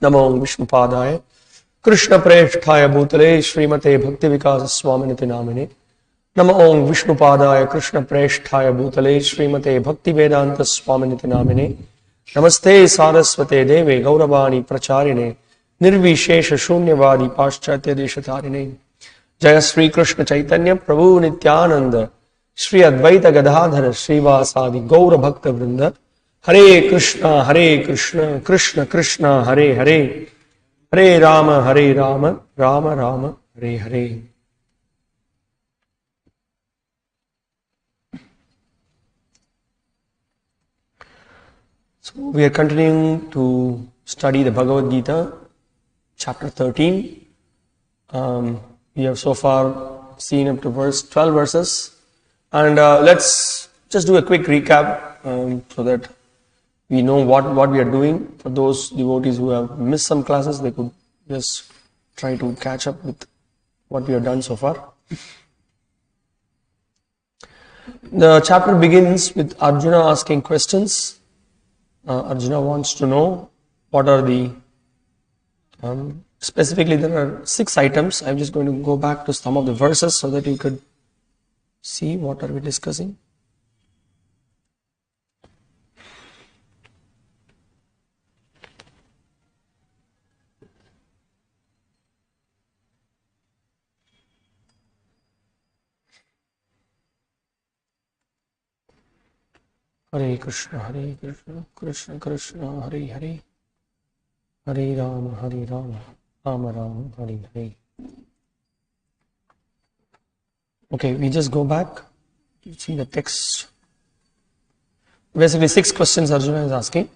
Namo Vishnupadaya Krishna Preshthaya Bhutale Srimate Bhakti Vikas Swaminiti Namine Namo Vishnupadaya Krishna Preshthaya Bhutale Srimate Bhakti Vedanta Swaminiti Namine Namaste Saraswate Deve Gauravani Pracharine Nirvishesha Shunyavadi Paschatya Deshatarine Jaya Sri Krishna Chaitanya Prabhu Nityananda Shri Advaita Gadadhara Srivasadi Gaura Bhakta Vrinda Hare Krishna Krishna Krishna Hare Hare Hare Rama Rama Rama Hare Hare. So we are continuing to study the Bhagavad Gita, chapter 13. We have so far seen up to verse 12 verses. And let's just do a quick recap so that we know what we are doing. For those devotees who have missed some classes, they could just try to catch up with what we have done so far. The chapter begins with Arjuna asking questions. Arjuna wants to know what are the, specifically there are 6 items. I'm just going to go back to some of the verses so that you could see what are we discussing. Hare Krishna, Krishna Krishna, Hare Hare, Hare Rama, Rama Rama, Hare Hare. Okay, we just go back to see the text. Basically 6 questions Arjuna is asking.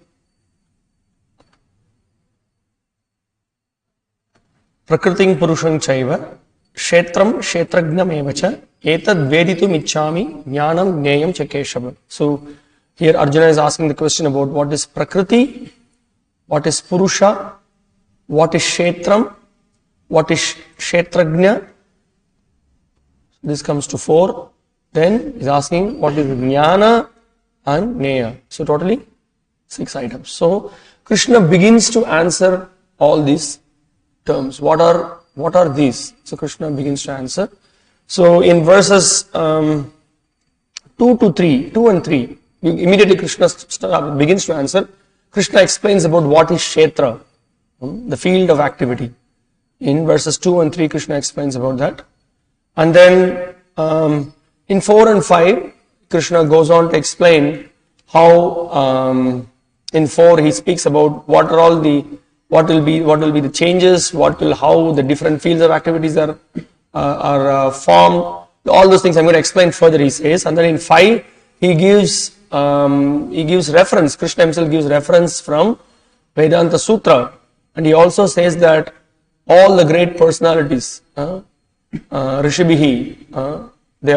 Prakriting Purushang Chaiva, Kshetram Kshetragnam Evacha, Etad Veditum Ichchami, Jnanam Gneyam Chakeshava. So, here Arjuna is asking the question about what is Prakriti, what is Purusha, what is Kshetram, what is Kshetragna. This comes to 4. Then he's asking what is Jnana and Gneya. So totally 6 items. So Krishna begins to answer all these terms. What are these? So Krishna begins to answer. So in verses 2 and 3, immediately Krishna begins to answer. Krishna explains about what is Kshetra, the field of activity. In verses 2 and 3, Krishna explains about that. And then in 4 and 5, Krishna goes on to explain how in 4 he speaks about what will be the changes, how the different fields of activities are formed. All those things I'm going to explain further, he says. And then in 5, he gives reference. Krishna himself gives reference from Vedanta Sutra, and he also says that all the great personalities, Rishibhihi, they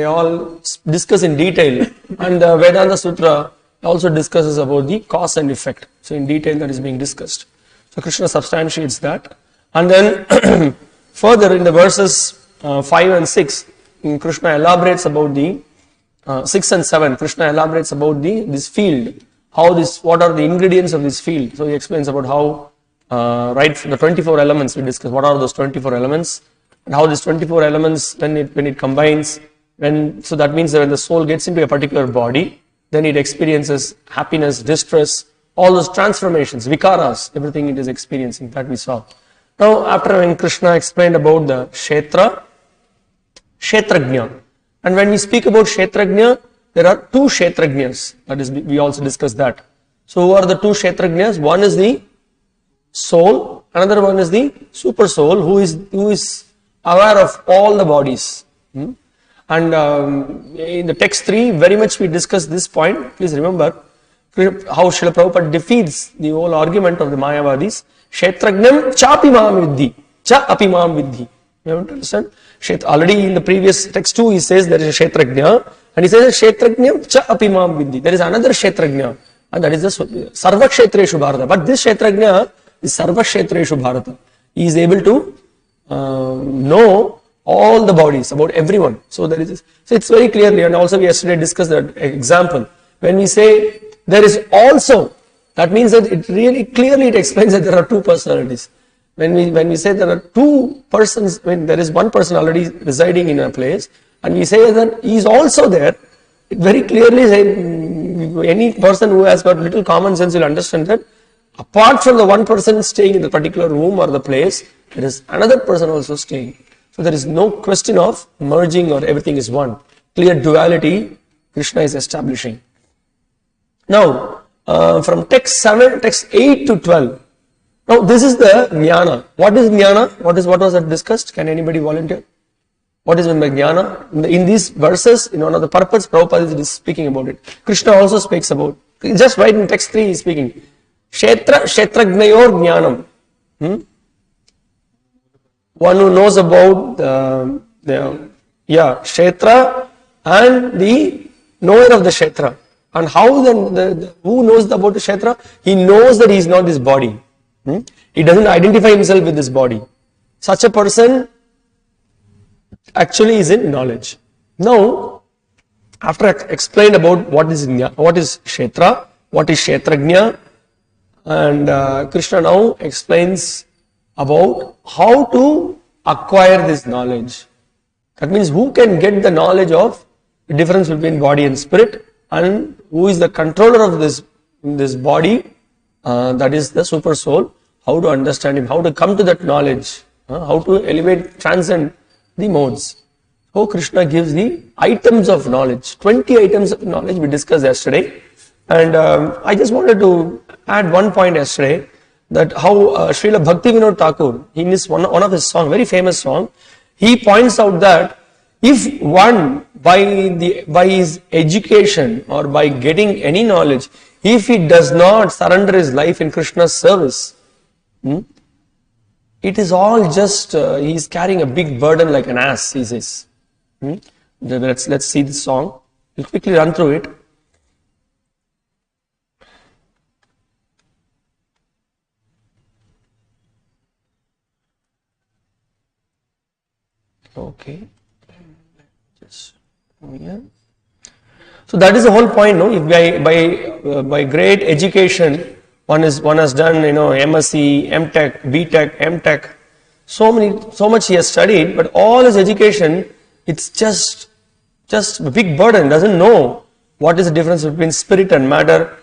all discuss in detail, and the Vedanta Sutra also discusses about the cause and effect. So in detail that is being discussed. So Krishna substantiates that, and then further in the verses 5 and 6, Krishna elaborates about the 6 and 7. Krishna elaborates about this field, what are the ingredients of this field. So he explains about how right from the 24 elements we discussed, what are those 24 elements, and how these 24 elements when it combines, so that means that when the soul gets into a particular body, then it experiences happiness, distress, all those transformations, vikaras, everything it is experiencing, that we saw. Now after when Krishna explained about the Kshetragnya, and when we speak about Kshetragnya, there are 2 Kshetragnyas, that is, we also discussed that. So who are the 2 Kshetragnyas? One is the soul, another one is the super soul, who is aware of all the bodies. And in the text 3, very much we discussed this point. Please remember how Srila Prabhupada defeats the whole argument of the Mayavadis. Kshetragnam chapimam vidhi, cha apimam vidhi. You have to understand? Already in the previous text 2, he says there is a Kshetragnya, and he says Kshetragnyam cha apimam vidhi. There is another Kshetragnya, and that is the Sarva Kshetreshu Bharata. But this Kshetragnya is Sarva Kshetreshu Bharata. He is able to know all the bodies, about everyone. So there is, so it's very clearly, and also we yesterday discussed that example. When we say there is also That means that it really clearly it explains that there are two personalities. When we say there are two persons, when there is one person already residing in a place, and we say that he is also there, it very clearly say, any person who has got little common sense will understand that apart from the one person staying in the particular room or the place, there is another person also staying. So there is no question of merging or everything is one. Clear duality Krishna is establishing. Now, from text 8 to 12. Now, this is the jnana. What is jnana? What was that discussed? Can anybody volunteer? What is meant by jnana? In these verses, in one of the purpose, Prabhupada is speaking about it. Krishna also speaks about. Just right in text 3 he is speaking. Kshetragnayor jnanam. One who knows about kshetra and the knower of the kshetra. And how then, who knows about the kshetra? He knows that he is not this body. He doesn't identify himself with this body. Such a person actually is in knowledge. Now, after explained about what is kshetra, what is kshetragnya, and Krishna now explains about how to acquire this knowledge. That means who can get the knowledge of the difference between body and spirit, and who is the controller of this body, that is the super soul. How to understand him, how to come to that knowledge, how to elevate, transcend the modes. So Krishna gives the items of knowledge, 20 items of knowledge we discussed yesterday. And I just wanted to add one point yesterday, that how Srila Bhakti-Vinod Thakur, in this one of his songs, very famous song, he points out that if one by his education or by getting any knowledge, if he does not surrender his life in Krishna's service, it is all just he is carrying a big burden like an ass, he says. Let's see this song. We'll quickly run through it. Okay, just here. So that is the whole point, no? If by great education one has done, MSc, MTech, BTech, MTech, so much he has studied, but all his education, it's just a big burden. Doesn't know what is the difference between spirit and matter,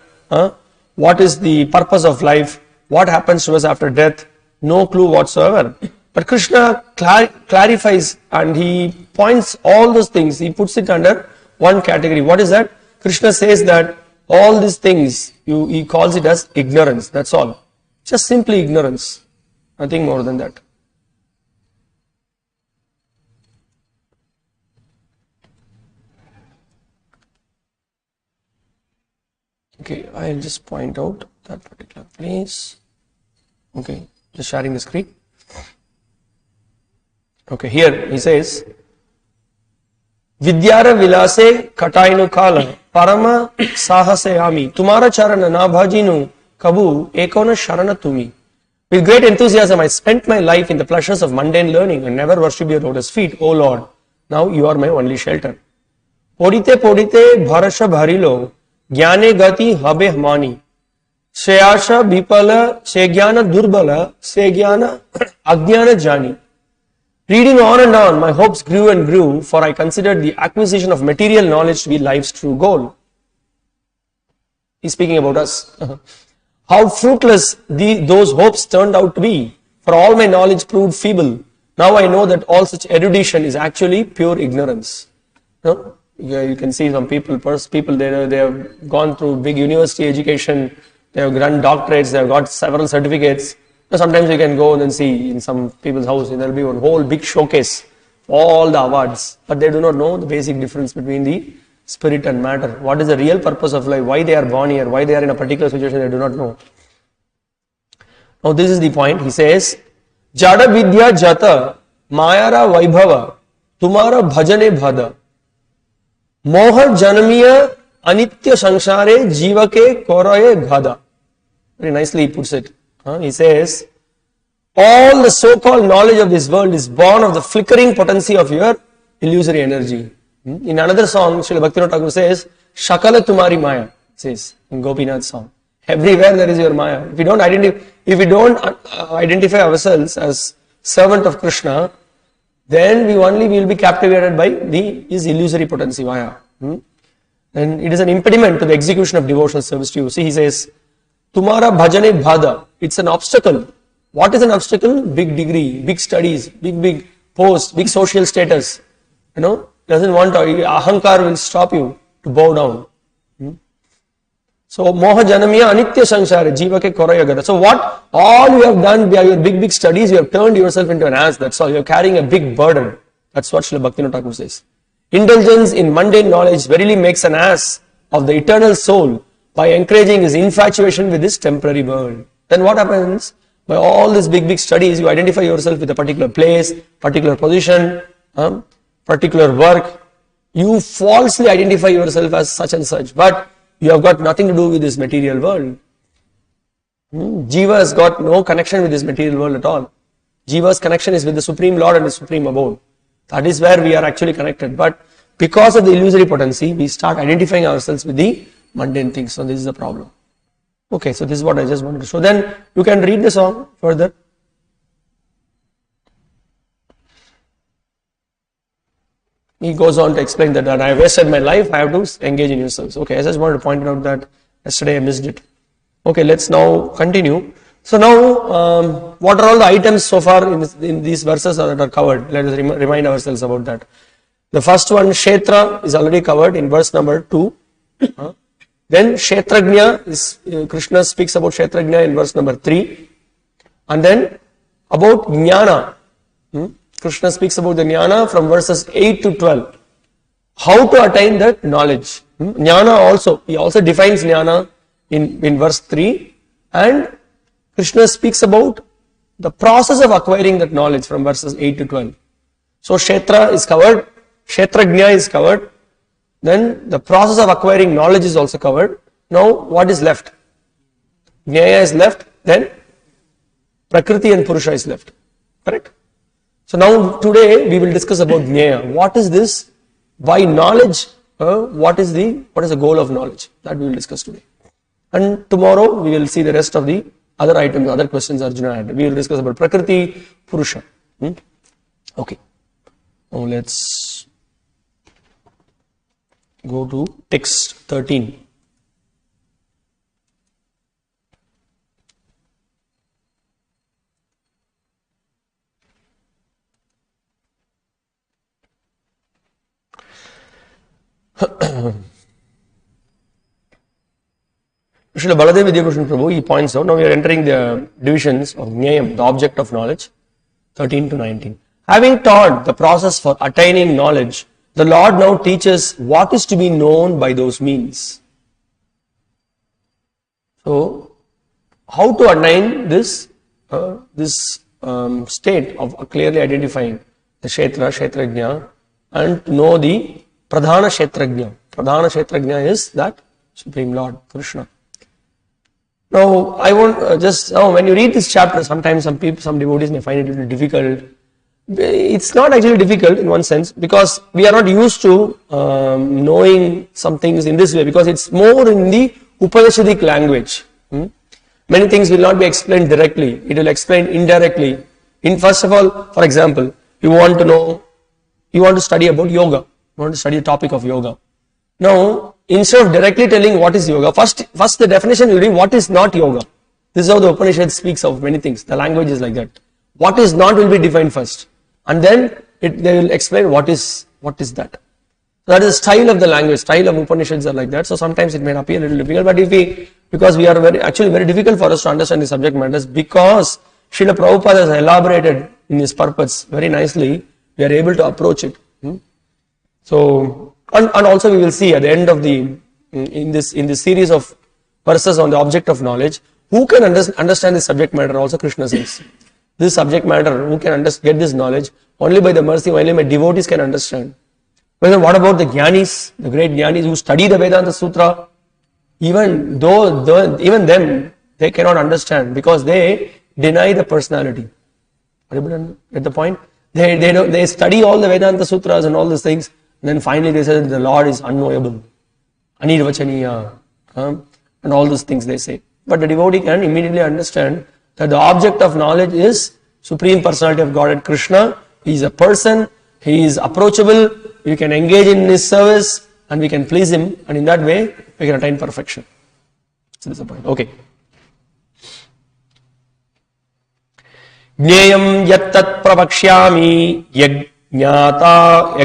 what is the purpose of life, what happens to us after death. No clue whatsoever. But Krishna clarifies and he points all those things, he puts it under one category. What is that? Krishna says that all these things, he calls it as ignorance, that's all. Just simply ignorance, nothing more than that. Okay, I'll just point out that particular place. Okay, just sharing the screen. Okay, here he says, Vidyara vilase katainu kala parama sahasayami tumara charana na bhajinu kabu ekona sharana tumi. With great enthusiasm I spent my life in the pleasures of mundane learning and never worshipped your lotus feet, O Lord. Now you are my only shelter. Podite bharasha bharilo jnane gati habe hamani sheyasha bipala segyana durbala segyana ajnana jani. Reading on and on, my hopes grew and grew, for I considered the acquisition of material knowledge to be life's true goal. He's speaking about us. How fruitless those hopes turned out to be, for all my knowledge proved feeble. Now I know that all such erudition is actually pure ignorance. You can see some people, they have gone through big university education, they have done doctorates, they have got several certificates. Sometimes you can go and see in some people's house, there will be one whole big showcase, all the awards, but they do not know the basic difference between the spirit and matter. What is the real purpose of life? Why they are born here? Why they are in a particular situation? They do not know. Now this is the point. He says, Jada vidya jata mayara vaibhava tumara bhajane bhada moha janamiya anitya sanshare jivake koraye ghada. Very nicely he puts it. He says, all the so-called knowledge of this world is born of the flickering potency of your illusory energy. In another song, Srila Bhakti-Vinod Thakur says, Shakala Tumari Maya, says in Gopinath's song. Everywhere there is your Maya. If we don't identify ourselves as servant of Krishna, then we will be captivated by his illusory potency, Maya. And it is an impediment to the execution of devotional service to you. See, he says, Tumara bhajane bhada. It's an obstacle. What is an obstacle? Big degree, big studies, big post, big social status. Doesn't want to, ahankar will stop you to bow down. So, moha janamiya anitya samsara, jiva ke korayagata. So, what all you have done by your big studies, you have turned yourself into an ass. That's all. You are carrying a big burden. That's what Srila Bhaktivinoda Thakur says. Indulgence in mundane knowledge verily makes an ass of the eternal soul by encouraging his infatuation with this temporary world. Then what happens? By all these big studies, you identify yourself with a particular place, particular position, particular work. You falsely identify yourself as such and such, but you have got nothing to do with this material world. Jiva has got no connection with this material world at all. Jiva's connection is with the Supreme Lord and the Supreme Abode. That is where we are actually connected. But because of the illusory potency, we start identifying ourselves with the mundane things. So this is the problem. Okay, so this is what I just wanted to show. Then you can read the song further. He goes on to explain that I wasted my life, I have to engage in your service. Okay, I just wanted to point out that yesterday I missed it. Okay, let's now continue. So now, what are all the items so far in these verses that are covered? Let us remind ourselves about that. The first one, Kshetra, is already covered in verse number 2. Then Kshetrajna, Krishna speaks about Kshetrajna in verse number 3. And then about Jnana. Krishna speaks about the Jnana from verses 8 to 12. How to attain that knowledge. Jnana also, he also defines Jnana in verse 3. And Krishna speaks about the process of acquiring that knowledge from verses 8 to 12. So Kshetra is covered, Kshetrajna is covered, then the process of acquiring knowledge is also covered. Now what is left? Jnaya is left, then Prakriti and Purusha is left. Correct? So now today we will discuss about Jnaya. What is this? By knowledge, what is the goal of knowledge? That we will discuss today. And tomorrow we will see the rest of the other items, other questions Arjuna had. We will discuss about Prakriti, Purusha. Okay. Now let's go to text 13. Srila Baladev Vidyabhushan Prabhu, he points out, now we are entering the divisions of Jnayam, the object of knowledge, 13 to 19. Having taught the process for attaining knowledge, the Lord now teaches what is to be known by those means. So, how to attain this state of clearly identifying the Kshetra, Kshetrajna, and to know the Pradhana Kshetrajna. Pradhana Kshetrajna is that Supreme Lord, Krishna. Now, I want when you read this chapter, sometimes some devotees may find it a little difficult. It's not actually difficult in one sense, because we are not used to knowing some things in this way, because it's more in the Upanishadic language. Many things will not be explained directly, it will explain indirectly. First of all, for example, you want to study about yoga, you want to study the topic of yoga. Now, instead of directly telling what is yoga, first the definition will be what is not yoga. This is how the Upanishad speaks of many things. The language is like that. What is not will be defined first, and then they will explain what is that. So that is the style of the language. Style of Upanishads are like that. So sometimes it may appear a little difficult, but because we are very difficult for us to understand the subject matters, because Srila Prabhupada has elaborated in his purpose very nicely, we are able to approach it. So. And also we will see at the end of in this series of verses on the object of knowledge, who can understand this subject matter. Also Krishna says, this subject matter, who can get this knowledge, only by the mercy, only my devotees can understand. But then what about the Jnanis, the great Jnanis who study the Vedanta Sutra? Even them, they cannot understand, because they deny the personality. Are you able to get the point? They study all the Vedanta Sutras and all these things. And then finally they say that the Lord is unknowable, anirvachaniya, and all those things they say. but the devotee can immediately understand that the object of knowledge is Supreme Personality of Godhead Krishna. He is a person, he is approachable, you can engage in his service and we can please him, and in that way we can attain perfection. So this is the point. Okay. Jneyam yattat pravakshyami yajñātva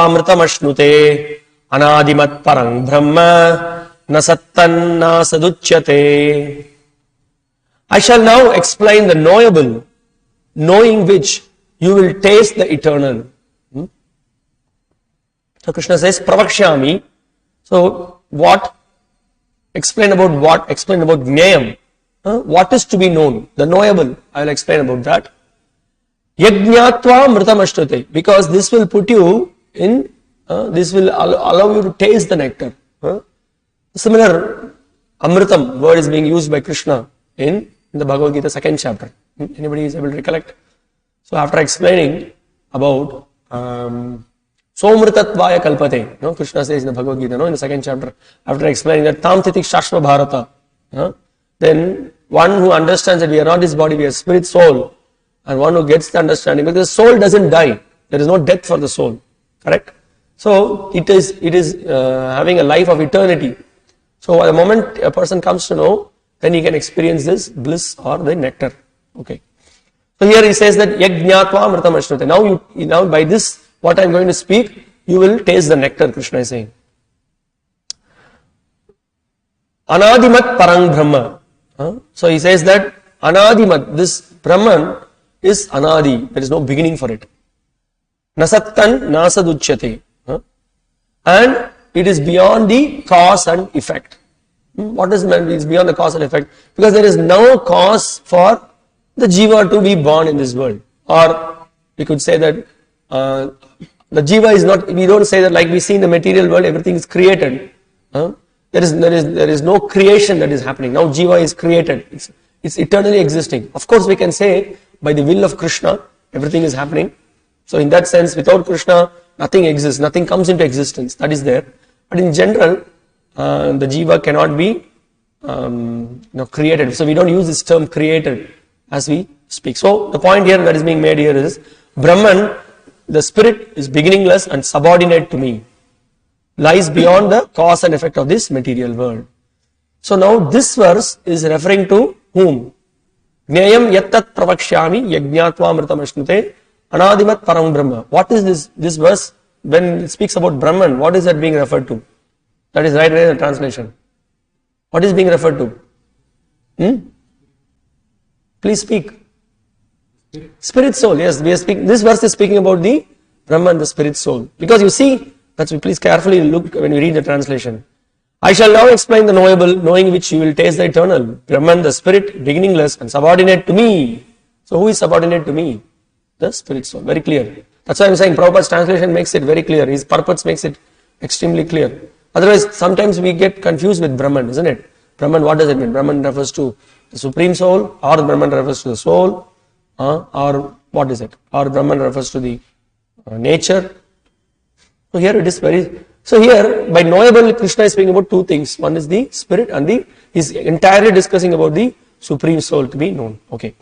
amritamashnute anādimat parang brahma nasattan nasaduchyate. I shall now explain the knowable, knowing which you will taste the eternal. So Krishna says pravakshyami. So what? Explain about what? Explain about jneyam. What is to be known? The knowable. I will explain about that. Yajñātva amritamashnute. Because this will put you in, this will allow you to taste the nectar. Similar amritam word is being used by Krishna in the Bhagavad Gita 2nd chapter. Anybody is able to recollect? So after explaining about Somritatvaya kalpate, Krishna says in the Bhagavad Gita, in the 2nd chapter, after explaining that tam titik shashma bharata, then one who understands that we are not this body, we are spirit, soul, and one who gets the understanding, because the soul doesn't die, there is no death for the soul, correct? So it is having a life of eternity. So the moment a person comes to know, then he can experience this bliss or the nectar. Okay. So here he says that yajñātva amritamashnute. Now by this, what I am going to speak, you will taste the nectar, Krishna is saying. Anādimat parang brahma. So he says that Anādimat, this Brahman is Anādi, there is no beginning for it. Nasattan nasaduchyate. And it is beyond the cause and effect. What is meant? It is beyond the cause and effect. Because there is no cause for the jiva to be born in this world. Or we could say that the jiva is not, we don't say that like we see in the material world, everything is created. There is no creation that is happening. Now jiva is created. It's eternally existing. Of course we can say by the will of Krishna, everything is happening. So in that sense, without Krishna, nothing exists, nothing comes into existence. That is there. But in general, the jiva cannot be created. So we don't use this term created as we speak. So the point here that is being made here is Brahman, the spirit, is beginningless and subordinate to me, lies beyond the cause and effect of this material world. So now this verse is referring to whom? Jneyam yattat pravakshyami yajñātva amritamashnute anādimat parang brahma. What is this verse? When it speaks about Brahman, what is that being referred to? That is right there in the translation. What is being referred to? Please speak. Spirit soul. Yes, we are speaking. This verse is speaking about the Brahman, the spirit soul. Because you see, that's why please carefully look when you read the translation. I shall now explain the knowable, knowing which you will taste the eternal. Brahman, the spirit, beginningless and subordinate to me. So who is subordinate to me? The spirit soul. Very clear. That's why I'm saying Prabhupada's translation makes it very clear. His purpose makes it extremely clear. Otherwise, sometimes we get confused with Brahman, isn't it? Brahman, what does it mean? Brahman refers to the supreme soul, or Brahman refers to the soul, or what is it? Or Brahman refers to the nature. So here it is very... So here, by knowable, Krishna is speaking about two things. One is the spirit and he's entirely discussing about the supreme soul to be known. Okay.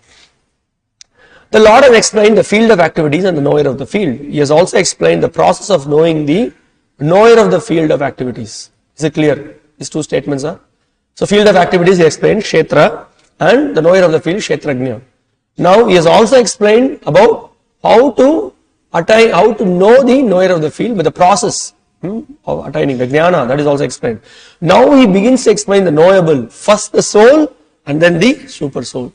The Lord has explained the field of activities and the knower of the field. He has also explained the process of knowing the knower of the field of activities. Is it clear? These two statements are. So field of activities he explained, Kshetra, and the knower of the field, Kshetrajna. Now he has also explained about how to know the knower of the field with the process of attaining the jnana. That is also explained. Now he begins to explain the knowable. First the soul and then the super soul.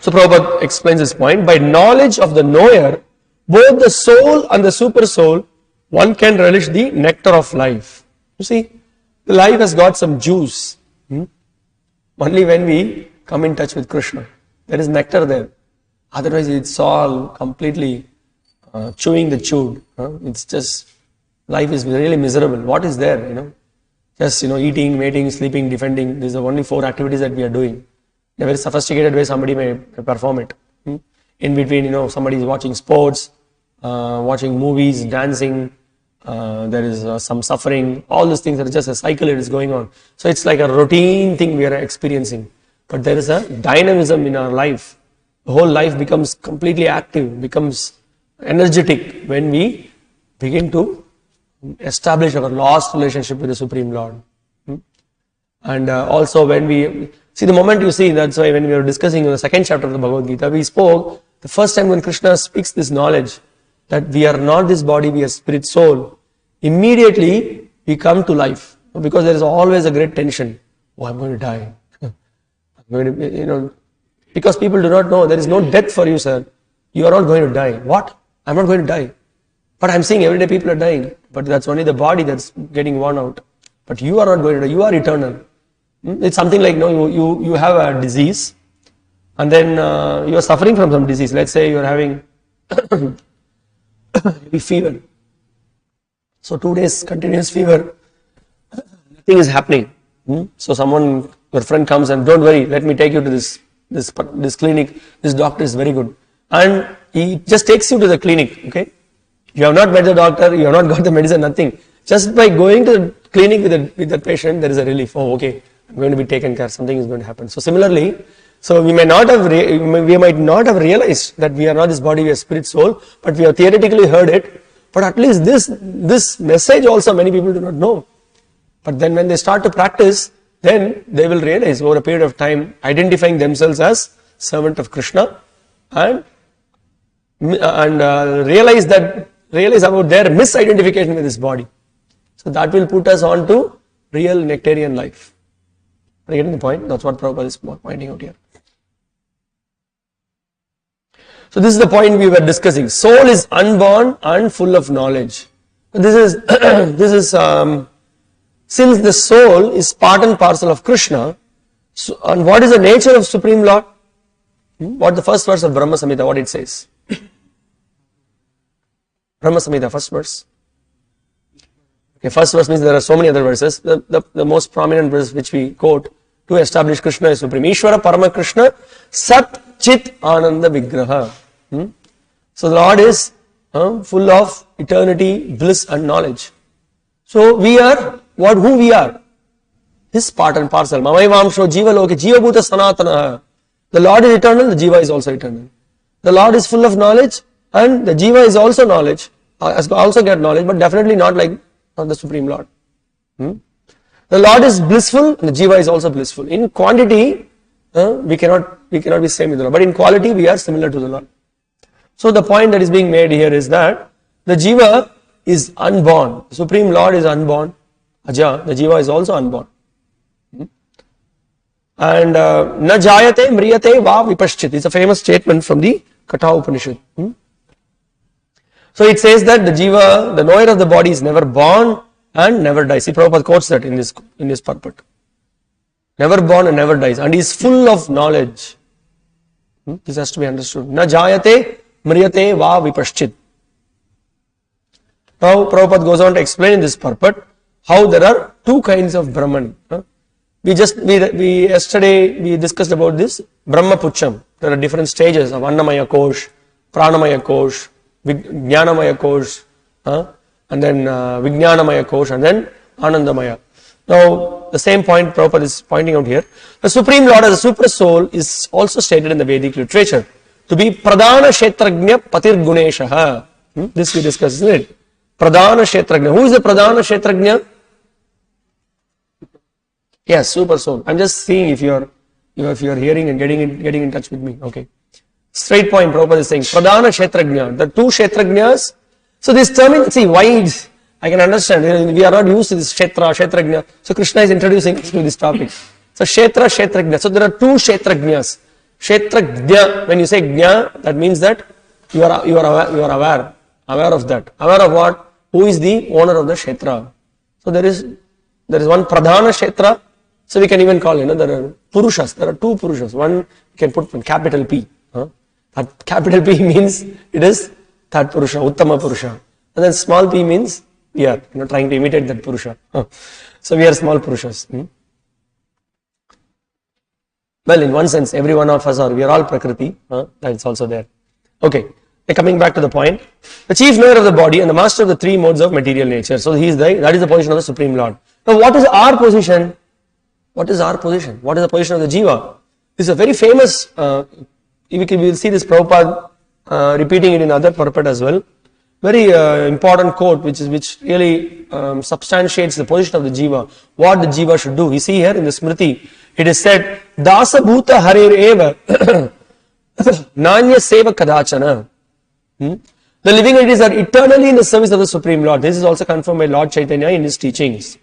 So Prabhupada explains this point. By knowledge of the knower, both the soul and the super soul, one can relish the nectar of life. You see, the life has got some juice. Only when we come in touch with Krishna, there is nectar there. Otherwise it's all completely chewing the chewed. It's just, life is really miserable. What is there, Just, eating, mating, sleeping, defending. These are only 4 activities that we are doing. In a very sophisticated way, somebody may perform it. In between, somebody is watching sports, watching movies, dancing, there is some suffering, all these things are just a cycle that is going on. So it's like a routine thing we are experiencing. But there is a dynamism in our life. The whole life becomes completely active, becomes energetic when we begin to establish our lost relationship with the Supreme Lord. And also when we see, the moment you see, that's why when we were discussing in the second chapter of the Bhagavad Gita, we spoke the first time when Krishna speaks this knowledge that we are not this body, we are spirit soul. Immediately we come to life, because there is always a great tension. Oh, I'm going to die. I'm going to, because people do not know there is no death for you, sir. You are not going to die. What? I'm not going to die. But I'm seeing every day people are dying. But that's only the body that's getting worn out. But you are not going to die. You are eternal. It's something like, you have a disease, and then you are suffering from some disease. Let's say you are having fever. So 2 days continuous fever, nothing is happening. So your friend comes and, don't worry, let me take you to this clinic. This doctor is very good, and he just takes you to the clinic. Okay, you have not met the doctor, you have not got the medicine, nothing. Just by going to the clinic with the patient, there is a relief. Oh, okay, I'm going to be taken care. Something is going to happen. So similarly, we might not have realized that we are not this body, we are spirit soul, but we have theoretically heard it. But at least this message also many people do not know. But then when they start to practice, then they will realize over a period of time, identifying themselves as servant of Krishna, and realize about their misidentification with this body. So that will put us on to real nectarian life. Are you getting the point? That's what Prabhupada is pointing out here. So this is the point we were discussing. Soul is unborn and full of knowledge. This is since the soul is part and parcel of Krishna, and what is the nature of Supreme Lord? What the first verse of Brahma Samhita, what it says? Brahma Samhita, first verse. Okay, first verse means there are so many other verses. The most prominent verse which we quote to establish Krishna is Supreme. Ishvara Parama Krishna Sat Chit Ananda Vigraha. So the Lord is full of eternity, bliss and knowledge. So we are who we are. His part and parcel. Mamaivamsho Jiva Loke Jiva Bhuta Sanatana. The Lord is eternal, the Jiva is also eternal. The Lord is full of knowledge, and the Jiva is also knowledge, also get knowledge, but definitely not like the Supreme Lord. The Lord is blissful, and the Jiva is also blissful. In quantity, we cannot be same with the Lord, but in quality we are similar to the Lord. So the point that is being made here is that the Jiva is unborn. The Supreme Lord is unborn. Aja, the Jiva is also unborn. And na jayate mriyate va vipashchit. It's a famous statement from the Katha Upanishad. So it says that the Jiva, the knower of the body, is never born and never dies. See, Prabhupada quotes that in this purport. Never born and never dies, and he is full of knowledge. This has to be understood. Na jayate mriyate va vipashchit. Now Prabhupada goes on to explain in this purport how there are two kinds of Brahman. Yesterday we discussed about this Brahma Pucham. There are different stages of Annamaya Kosh, Pranamaya Kosh, Jnanamaya Kosh, and then Vijnanamaya Kosh, and then Anandamaya. Now the same point Prabhupada is pointing out here. The Supreme Lord as a super soul is also stated in the Vedic literature to be Pradhana Kshetrajna Patir Guneshaha. This we discussed, isn't it? Pradhana Kshetrajna. Who is the Pradhana Kshetrajna? Yes, super soul. I'm just seeing if you're hearing and getting in touch with me. Okay. Straight point Prabhupada is saying. Pradhana Kshetrajna. The two Kshetrajnas. So this term, see, why I can understand. We are not used to this Kshetrajna. So Krishna is introducing us to this topic. So Kshetrajna. So there are two Kshetrajnas. Kshetrajna. When you say Jna, that means that you are aware of that. Aware of what? Who is the owner of the Kshetra? So there is one Pradhana Kshetra. So we can even call, there are Purushas. There are two Purushas. One you can put in capital P. That capital P means it is that Purusha, Uttama Purusha. And then small p means we are trying to imitate that Purusha. So we are small Purushas. Well, in one sense, every one of us we are all Prakriti. That's also there. Okay. coming back to the point, the chief knower of the body and the master of the three modes of material nature. So that is the position of the Supreme Lord. Now what is our position? What is our position? What is the position of the Jiva? This is a very famous, we will see this Prabhupada repeating it in other purport as well. Very important quote which really substantiates the position of the Jiva, what the Jiva should do. We see here in the Smriti, it is said, Dasa Bhuta Harir Eva Nanya Seva Kadachana. The living entities are eternally in the service of the Supreme Lord. This is also confirmed by Lord Chaitanya in his teachings.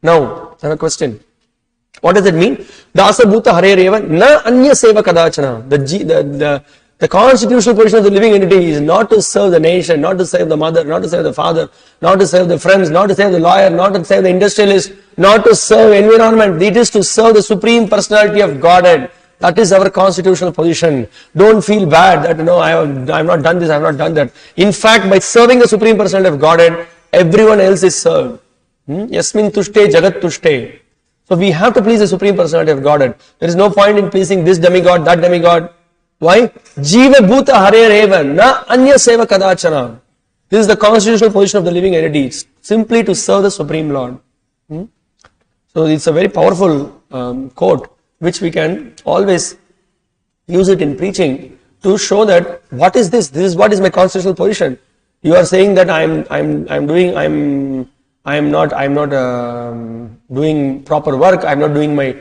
Now, I have a question. What does it mean? Dasa Bhuta Harir Eva Na Anya Seva Kadachana. The constitutional position of the living entity is not to serve the nation, not to serve the mother, not to serve the father, not to serve the friends, not to serve the lawyer, not to serve the industrialist, not to serve environment. It is to serve the Supreme Personality of Godhead. That is our constitutional position. Don't feel bad that, I have not done this, I have not done that. In fact, by serving the Supreme Personality of Godhead, everyone else is served. Yasmin tushte jagat tushte. So we have to please the Supreme Personality of Godhead. There is no point in pleasing this demigod, that demigod. Why? Jiva Bhuta Hare Reva Na Anya Seva Kadachana. This is the constitutional position of the living entity. It's simply to serve the Supreme Lord. So it's a very powerful quote which we can always use it in preaching to show that what is this? This is what is my constitutional position. You are saying that I'm not doing proper work. I'm not doing my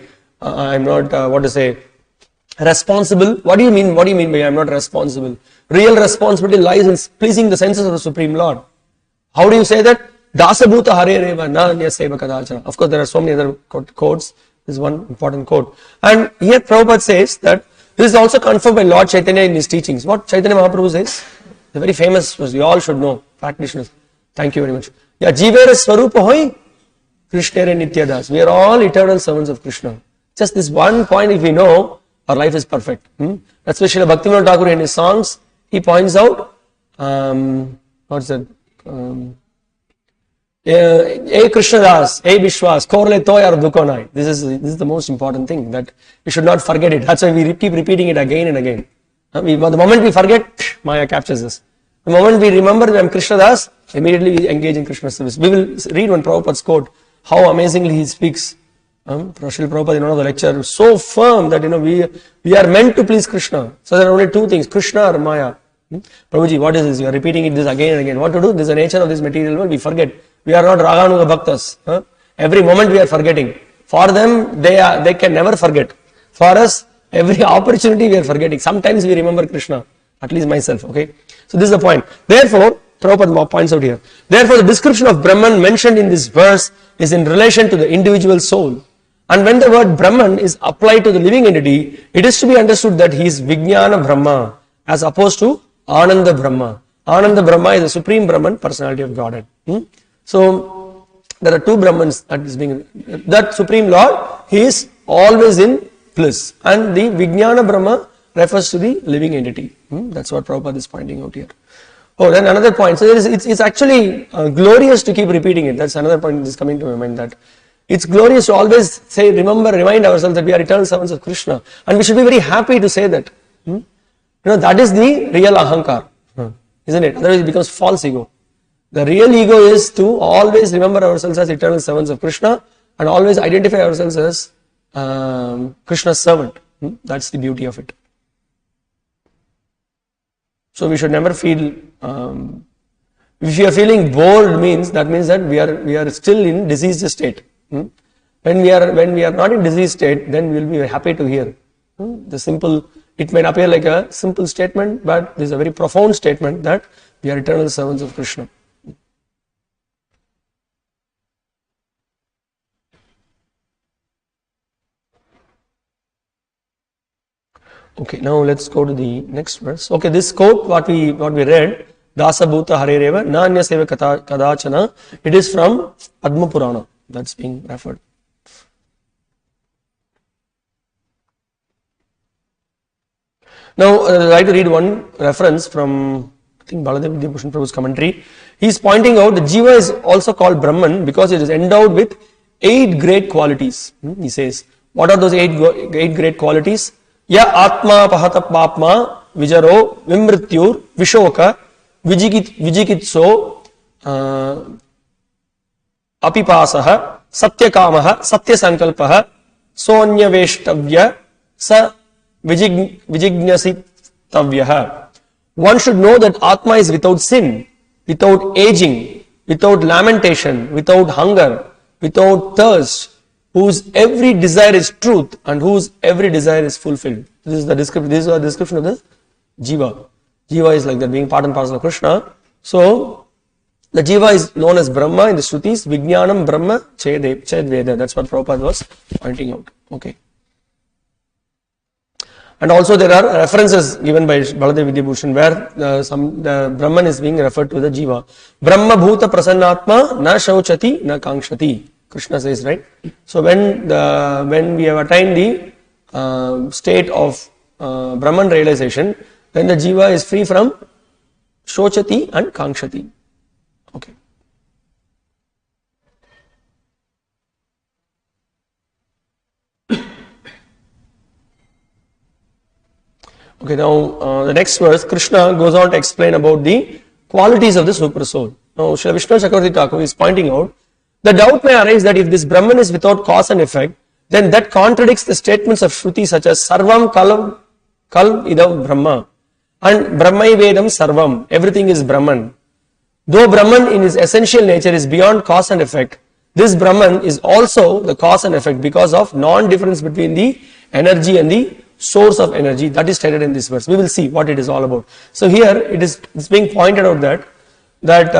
responsible. What do you mean? What do you mean by I'm not responsible? Real responsibility lies in pleasing the senses of the Supreme Lord. How do you say that? Dasa Bhuta Hare Reva Na Anya Seva Kadachana. Of course, there are so many other quotes. This is one important quote. And here Prabhupada says that this is also confirmed by Lord Chaitanya in his teachings. What Chaitanya Mahaprabhu says? The very famous, you all should know, practitioners. Thank you very much. Yeah, Jivere Swarupa Hoi, Krishnere Nityadas. We are all eternal servants of Krishna. Just this one point, if we know, our life is perfect. Especially Bhaktivinoda Thakur in his songs, he points out, what's that? A Krishnadas, A Vishwas, Korle Toyar Dukonai. This is the most important thing, that we should not forget it. That's why we keep repeating it again and again. The moment we forget, Maya captures us. The moment we remember that I am Krishnadas, immediately we engage in Krishna service. We will read one Prabhupada's quote, how amazingly he speaks. Srila Prabhupada in one of the lectures, so firm that we are meant to please Krishna. So there are only two things, Krishna or Maya. Prabhuji, what is this? You are repeating this again and again. What to do? This is the nature of this material world. We forget. We are not Raganuga Bhaktas. Every moment we are forgetting. For them, they can never forget. For us, every opportunity we are forgetting. Sometimes we remember Krishna. At least myself. Okay. So this is the point. Therefore, Prabhupada points out here. Therefore, the description of Brahman mentioned in this verse is in relation to the individual soul. And when the word Brahman is applied to the living entity, it is to be understood that he is Vijnana Brahma as opposed to Ananda Brahma. Ananda Brahma is the Supreme Brahman, personality of Godhead. So, there are two Brahmans that Supreme Lord, he is always in bliss. And the Vijnana Brahma refers to the living entity. That's what Prabhupada is pointing out here. Oh, then another point. So, it's actually glorious to keep repeating it. That's another point that is coming to my mind, that it's glorious to always remind ourselves that we are eternal servants of Krishna. And we should be very happy to say that. That is the real ahankar. Isn't it? Otherwise it becomes false ego. The real ego is to always remember ourselves as eternal servants of Krishna and always identify ourselves as Krishna's servant. That's the beauty of it. So we should never feel, if you are feeling bored, that means that we are still in diseased state. When we are not in diseased state, then we will be happy to hear. It may appear like a simple statement, but this is a very profound statement that we are eternal servants of Krishna. Okay, now let's go to the next verse. Okay, this quote, what we read, Dasa Bhuta Hare Reva, Na Anya Seva Kadachana, it is from Padma Purana. That's being referred. Now, I'd like to read one reference from, I think, Baladev Vidyabhushan Prabhu's commentary. He is pointing out that Jiva is also called Brahman because it is endowed with 8 great qualities. He says, what are those 8 great qualities? Ya Atma Pahata Papma Vijaro, Vimrityur, Vishoka, Vijikitso, Apipasaha, Satyakamaha, Satyasankalpaha, Sonyaveshtavya, Sa Vijignasitavyaha. One should know that Atma is without sin, without aging, without lamentation, without hunger, without thirst, whose every desire is truth and whose every desire is fulfilled. This is the description of the Jiva. Jiva is like that, being part and parcel of Krishna. So, the Jiva is known as Brahma in the Shrutis, Vijnanam Brahma Ched Veda. That's what Prabhupada was pointing out. Okay. And also there are references given by Baladev Vidyabhushan where the Brahman is being referred to the Jiva. Brahma Bhuta Prasannatma na Shauchati na Kangshati. Krishna says, right? So when we have attained the state of Brahman realization, then the Jiva is free from Shochati and Kangshati. Okay. Okay, now the next verse, Krishna goes on to explain about the qualities of the super soul. Now, Srila Vishnu Chakravarti Thakur is pointing out, the doubt may arise that if this Brahman is without cause and effect, then that contradicts the statements of Shruti such as Sarvam Kal Idam Brahma and Brahmai Vedam Sarvam, everything is Brahman. Though Brahman in his essential nature is beyond cause and effect, this Brahman is also the cause and effect because of non-difference between the energy and the source of energy. That is stated in this verse. We will see what it is all about. So here it's being pointed out that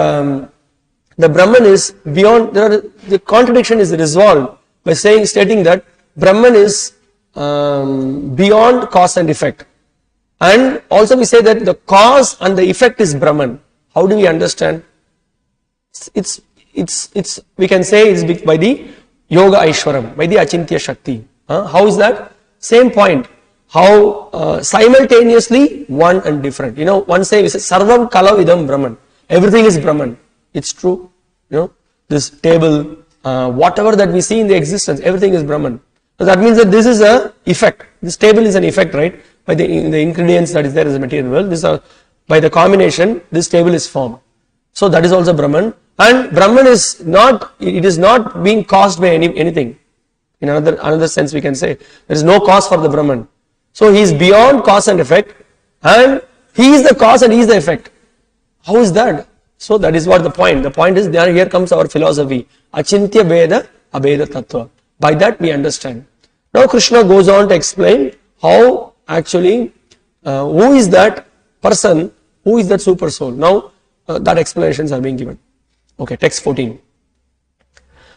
the Brahman is beyond, the contradiction is resolved by stating that Brahman is beyond cause and effect. And also we say that the cause and the effect is Brahman. How do we understand? It's we can say it's by the Yoga Aishwaram, by the Achintya Shakti. How is that? Same point. How simultaneously one and different. You know, one says Sarvam Kala Idam Brahman. Everything is Brahman. It's true. You know, this table, whatever that we see in the existence, everything is Brahman. So that means that this is a effect. This table is an effect, right? By the ingredients that is there as a material world. By the combination, this table is formed. So that is also Brahman. And Brahman is not, it is not being caused by anything. In another sense we can say, there is no cause for the Brahman. So he is beyond cause and effect, and he is the cause and he is the effect. How is that? So that is what the point. The point is, here comes our philosophy. Achintya Veda Abheda Tattva. By that we understand. Now Krishna goes on to explain how actually, who is that person, who is that super soul. Now that explanations are being given. Okay, text 14.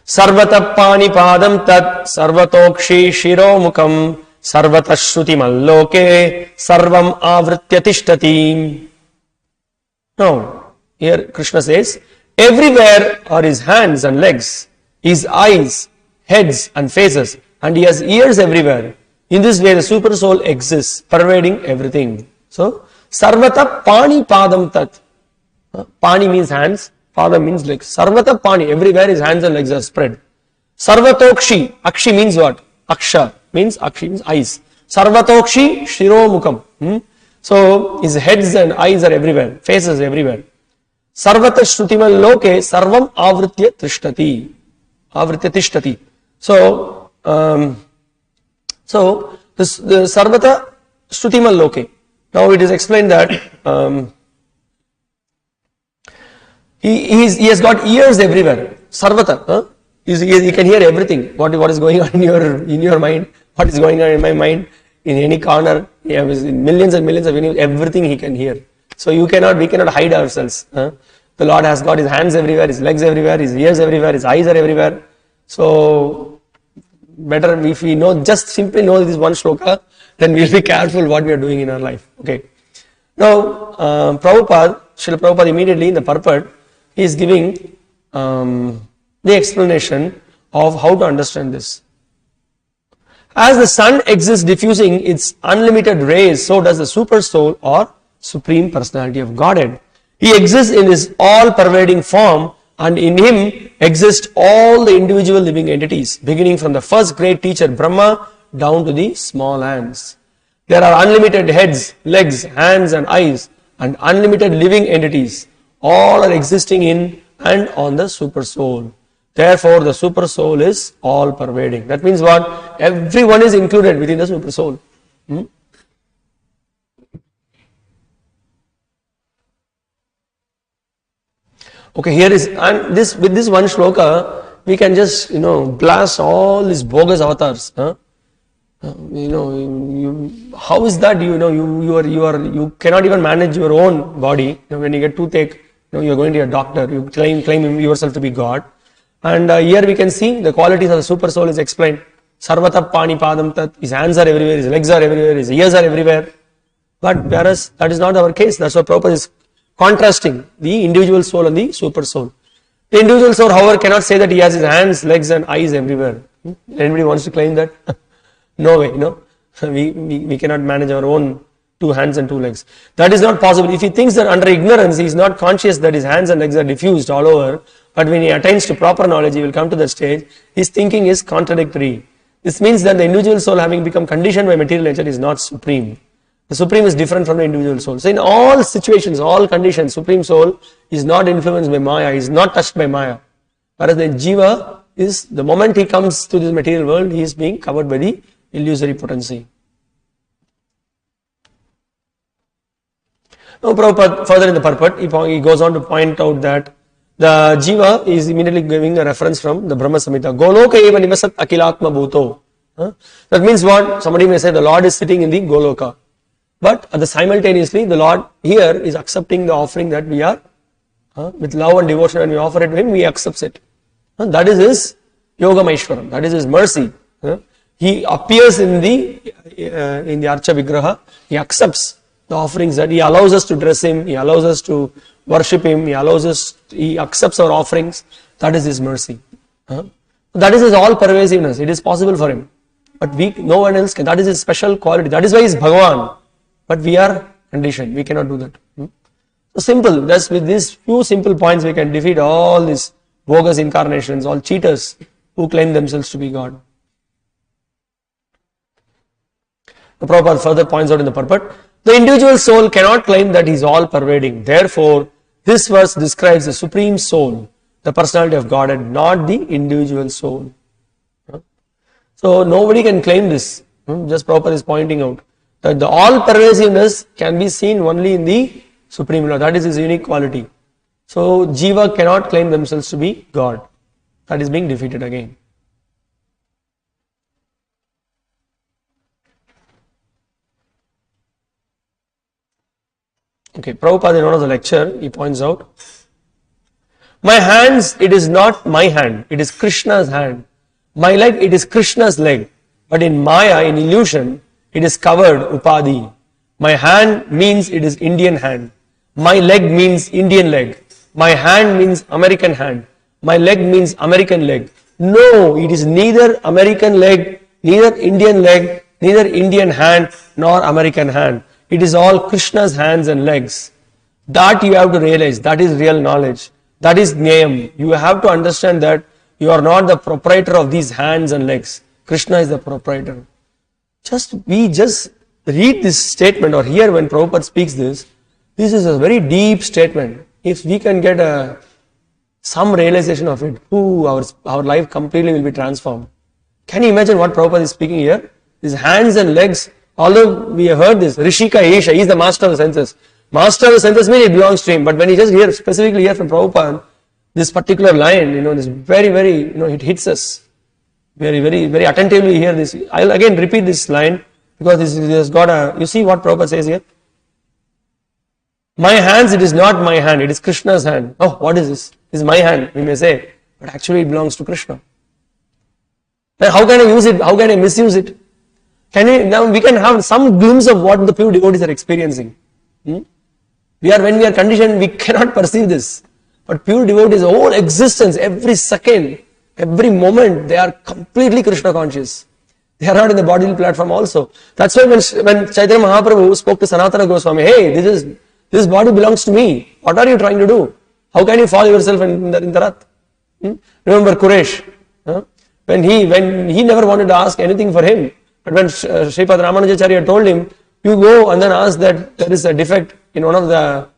Sarvata pani padam tat sarvatokshi shiro mukam sarvata shruti malloke sarvam avritya tishtati. Now, here Krishna says, everywhere are his hands and legs, his eyes, heads and faces, and he has ears everywhere. In this way, the super soul exists, pervading everything. So, sarvata pani padam tat. Pani means hands, padam means legs. Sarvata pani, everywhere his hands and legs are spread. Sarvatokshi, akshi means what? Aksha means eyes. Sarvatokshi shiro mukam. So his heads and eyes are everywhere, faces everywhere. Sarvata shrutimal loke sarvam avritya tishtati. Avritya tishtati. So the sarvata shrutimal loke. Now it is explained that he has got ears everywhere. Sarvata. He can hear everything. What is going on in your mind? What is going on in my mind? In any corner, millions and millions of universe, everything he can hear. So we cannot hide ourselves. The Lord has got his hands everywhere, his legs everywhere, his ears everywhere, his eyes are everywhere. So better if we simply know this one shloka, then we'll be careful what we are doing in our life. Okay. Now, Srila Prabhupada immediately in the purport, he is giving the explanation of how to understand this. As the sun exists diffusing its unlimited rays, so does the super soul or supreme personality of Godhead. He exists in his all-pervading form, and in him exist all the individual living entities, beginning from the first great teacher Brahma down to the small ants. There are unlimited heads, legs, hands and eyes and unlimited living entities. All are existing in and on the super soul. Therefore, the super soul is all pervading. That means what? Everyone is included within the super soul. Okay, here is, and this, with this one shloka, we can just, blast all these bogus avatars. How is that? You cannot even manage your own body. When you get toothache, you are going to a doctor. You claim yourself to be God. And here we can see the qualities of the super soul is explained. Sarvata pani padam tat. His hands are everywhere. His legs are everywhere. His ears are everywhere. But whereas that is not our case. That's what Prabhupada is contrasting the individual soul and the super soul. The individual soul, however, cannot say that he has his hands, legs and eyes everywhere. Anybody wants to claim that? No way, we cannot manage our own 2 hands and 2 legs. That is not possible. If he thinks that under ignorance he is not conscious that his hands and legs are diffused all over, but when he attains to proper knowledge, he will come to that stage, his thinking is contradictory. This means that the individual soul, having become conditioned by material nature, is not supreme. The supreme is different from the individual soul. So in all situations, all conditions, supreme soul is not influenced by Maya, is not touched by Maya. Whereas the Jiva is, the moment he comes to this material world, he is being covered by the illusory potency. Now Prabhupada, further in the purport, he goes on to point out that the Jiva is immediately giving a reference from the Brahma Samhita. Goloka eva nivasat akilatma bhuto. That means what? Somebody may say the Lord is sitting in the Goloka. But at the simultaneously, the Lord here is accepting the offering that we are, with love and devotion, and we offer it to Him, He accepts it. That is His Yoga Maishwaram. That is His mercy. He appears in the Archa Vigraha. He accepts the offerings that He allows us to dress Him. He allows us to worship Him. He accepts our offerings. That is His mercy. That is His all pervasiveness. It is possible for Him. But no one else can. That is His special quality. That is why He is Bhagavan. But we are conditioned. We cannot do that. So simple. Thus with these few simple points we can defeat all these bogus incarnations, all cheaters who claim themselves to be God. The Prabhupada further points out in the purport, the individual soul cannot claim that he is all pervading. Therefore, this verse describes the supreme soul, the personality of Godhead, not the individual soul. So nobody can claim this. Just Prabhupada is pointing out that the all pervasiveness can be seen only in the Supreme Lord. That is His unique quality. So Jiva cannot claim themselves to be God. That is being defeated again. Okay, Prabhupada in one of the lecture, he points out, my hands, it is not my hand, it is Krishna's hand. My leg, it is Krishna's leg. But in Maya, in illusion, it is covered, Upadhi. My hand means it is Indian hand. My leg means Indian leg. My hand means American hand. My leg means American leg. No, it is neither American leg, neither Indian leg, neither Indian hand, nor American hand. It is all Krishna's hands and legs. That you have to realize. That is real knowledge. That is Jnayam. You have to understand that you are not the proprietor of these hands and legs. Krishna is the proprietor. We just read this statement or hear when Prabhupada speaks this. This is a very deep statement. If we can get some realization of it, our life completely will be transformed. Can you imagine what Prabhupada is speaking here? His hands and legs, although we have heard this, Rishika Isha, he is the master of the senses. Master of the senses means it belongs to him. But when he just specifically hear from Prabhupada, this particular line, this very, very, it hits us. Very, very, very attentively hear this. I'll again repeat this line because this has got you see what Prabhupada says here? My hands, it is not my hand, it is Krishna's hand. Oh, what is this? This is my hand, we may say. But actually it belongs to Krishna. Then how can I use it? How can I misuse it? Now we can have some glimpse of what the pure devotees are experiencing. When we are conditioned, we cannot perceive this. But pure devotees, whole existence, every second, every moment, they are completely Krishna conscious. They are not in the bodily platform also. That's why when Chaitanya Mahaprabhu spoke to Sanatana Goswami, hey, this body belongs to me. What are you trying to do? How can you fall yourself in the Rath? Remember Quresh? When he never wanted to ask anything for him. But when Sripad Ramanujacharya told him, you go and then ask that there is a defect in one of the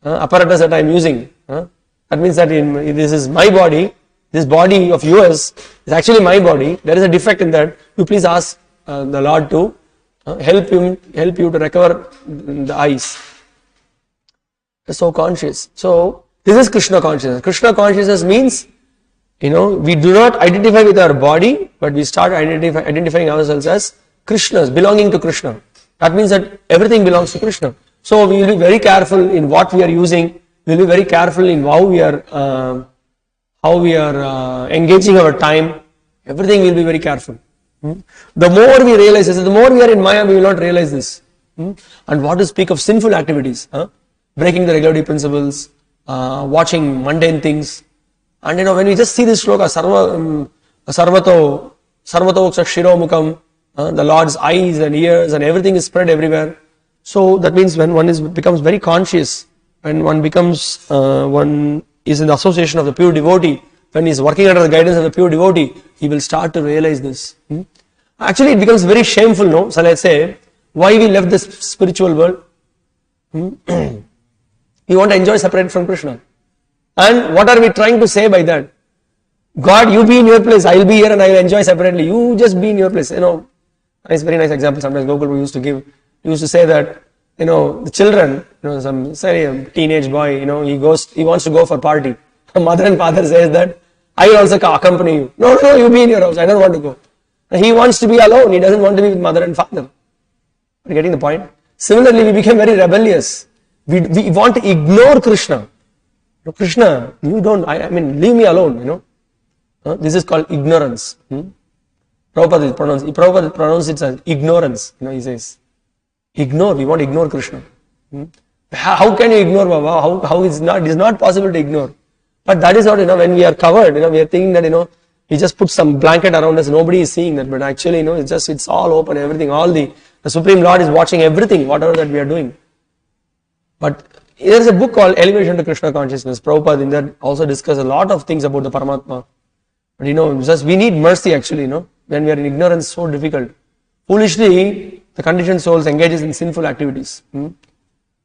apparatus that I am using. That means that this is my body, this body of yours is actually my body. There is a defect in that. You please ask the Lord to help you to recover the eyes. So conscious. So this is Krishna consciousness. Krishna consciousness means, we do not identify with our body, but we start identifying ourselves as Krishnas, belonging to Krishna. That means that everything belongs to Krishna. So we will be very careful in what we are using. We will be very careful in how we are engaging our time. Everything will be very careful. The more we realize this, the more we are in Maya, we will not realize this. And what to speak of sinful activities? Breaking the regularity principles, watching mundane things. And when we just see this shloka, sarvato shiro mukam, the Lord's eyes and ears and everything is spread everywhere. So that means when one becomes very conscious, when one is in the association of the pure devotee, when he is working under the guidance of the pure devotee, he will start to realize this. Actually, it becomes very shameful, no? So let's say, why we left this spiritual world? We want to enjoy separate from Krishna. And what are we trying to say by that? God, you be in your place, I will be here and I will enjoy separately. You just be in your place. Very nice example sometimes Gokul used to give. He used to say that, the children, say a teenage boy, he wants to go for party. Mother and father says that, I will also accompany you. No, you be in your house, I don't want to go. He wants to be alone, he doesn't want to be with mother and father. Are you getting the point? Similarly, we became very rebellious. We want to ignore Krishna. Krishna, you don't, leave me alone, This is called ignorance. Prabhupada pronounced it as ignorance, he says. Ignore, we want to ignore Krishna. How can you ignore Baba? How is it is not possible to ignore. But that is not, when we are covered, we are thinking that, we just put some blanket around us, nobody is seeing that. But actually, it's all open, everything, the Supreme Lord is watching everything, whatever that we are doing. But there is a book called Elevation to Krishna Consciousness. Prabhupada in that also discusses a lot of things about the Paramatma. But just we need mercy actually, when we are in ignorance, so difficult. Foolishly, the conditioned souls engages in sinful activities. And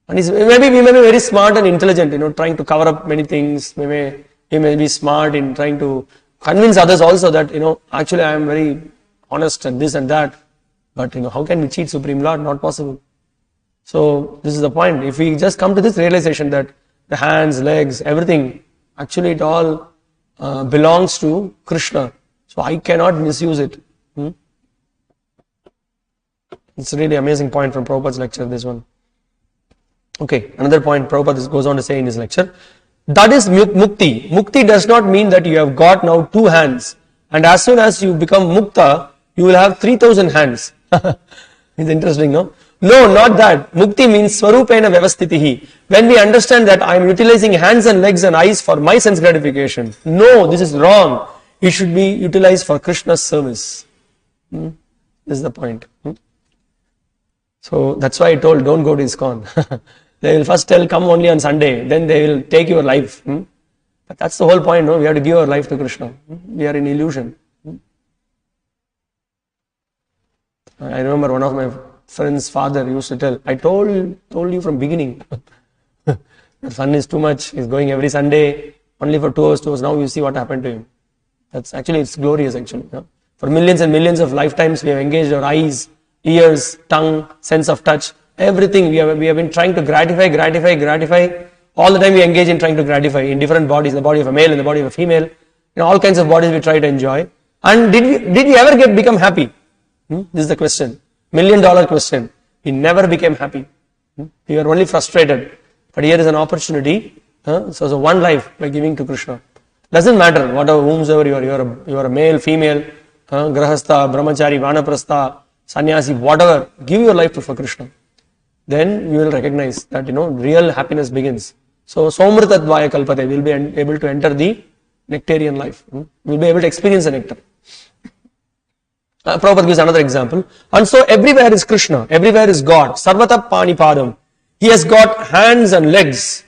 we may be very smart and intelligent, trying to cover up many things. We may be smart in trying to convince others also that, actually I am very honest and this and that. But, how can we cheat Supreme Lord? Not possible. So, this is the point. If we just come to this realization that the hands, legs, everything, actually it all belongs to Krishna. So, I cannot misuse it. It's a really amazing point from Prabhupada's lecture, this one. Okay, another point Prabhupada goes on to say in his lecture. That is mukti. Mukti does not mean that you have got now 2 hands. And as soon as you become mukta, you will have 3,000 hands. It's interesting, no? No, not that. Mukti means swarupena vyavastitihi. When we understand that I am utilizing hands and legs and eyes for my sense gratification. No, this is wrong. It should be utilized for Krishna's service. This is the point. So that's why I told, don't go to ISKCON. They will first tell, come only on Sunday. Then they will take your life. But that's the whole point, no? We have to give our life to Krishna. We are in illusion. I remember one of my friend's father used to tell, I told you from beginning. Your son is too much. He's going every Sunday, only for 2 hours. Now you see what happened to him. It's glorious actually. For millions and millions of lifetimes, we have engaged our eyes, ears, tongue, sense of touch, everything. We have been trying to gratify. All the time we engage in trying to gratify in different bodies, the body of a male and the body of a female. All kinds of bodies we try to enjoy. And did we ever become happy? This is the question. $1 million question. We never became happy. We were only frustrated. But here is an opportunity. So one life by giving to Krishna. Doesn't matter whomsoever you are a male, female, grahastha, brahmachari, vanaprastha, sannyasi, whatever. Give your life for Krishna. Then you will recognize that real happiness begins. So somritattvaya kalpate, we will be able to enter the nectarian life. We will be able to experience the nectar. Prabhupada gives another example. And so everywhere is Krishna, everywhere is God. Sarvata panipadam. He has got hands and legs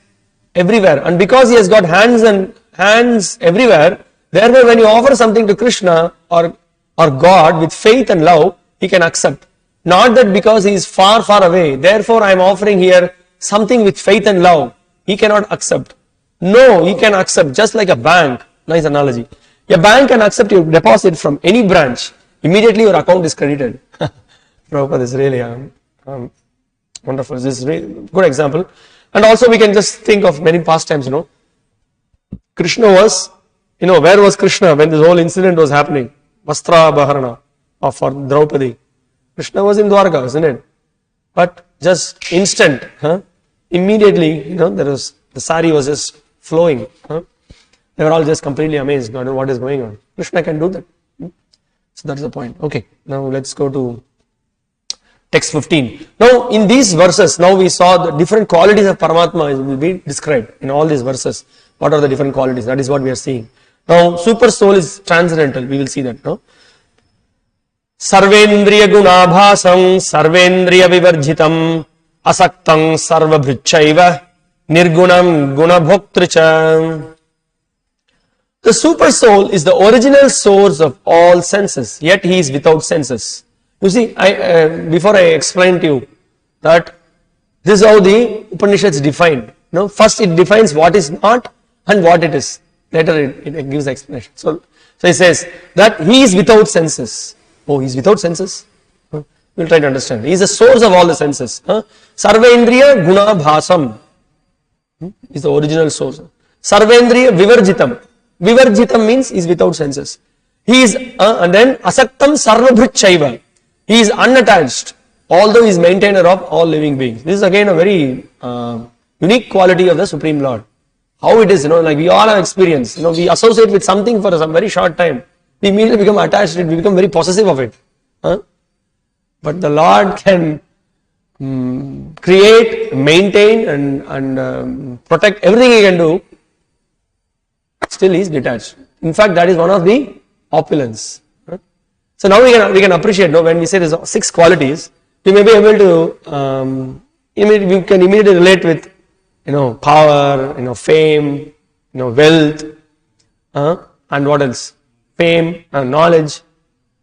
everywhere. And because he has got hands everywhere, therefore when you offer something to Krishna or God with faith and love, he can accept. Not that because he is far, far away, therefore I am offering here something with faith and love. He cannot accept. No, he can accept, just like a bank. Nice analogy. A bank can accept your deposit from any branch. Immediately your account is credited. Prabhupada is really wonderful. This is really good example. And also we can just think of many pastimes, Krishna was, where was Krishna when this whole incident was happening? Vastra Baharana for Draupadi. Krishna was in Dwarka, isn't it? But just instant, immediately, the sari was just flowing. They were all just completely amazed, God, what is going on. Krishna can do that. So that's the point. Okay, now let's go to text 15. Now in these verses, now we saw the different qualities of Paramatma will be described in all these verses. What are the different qualities? That is what we are seeing. Now super soul is transcendental. We will see that. No? Sarvendriya gunabhasam sarvendriya vivarjitam asaktam sarvabhrichaiva nirgunam gunabhoktricha. The super soul is the original source of all senses, yet he is without senses. You see, before I explained to you that this is how the Upanishads define. First it defines what is not and what it is. Later it gives explanation. So it says that he is without senses. Oh, he is without senses? We'll try to understand. He is the source of all the senses. Sarvendriya guna bhasam is the original source. Sarvendriya vivarjitam. Vivarjitam means he is without senses. He is, and then asaktam sarvabhrichaiva. He is unattached, although he is maintainer of all living beings. This is again a very unique quality of the Supreme Lord. How it is, like we all have experience. We associate with something for some very short time. We immediately become attached to it, we become very possessive of it. But the Lord can create, maintain and protect everything he can do. Still he is detached. In fact, that is one of the opulence. So now we can appreciate, when we say there are 6 qualities, we may be able to, we can immediately relate with, power, fame, wealth, and what else? Fame and knowledge.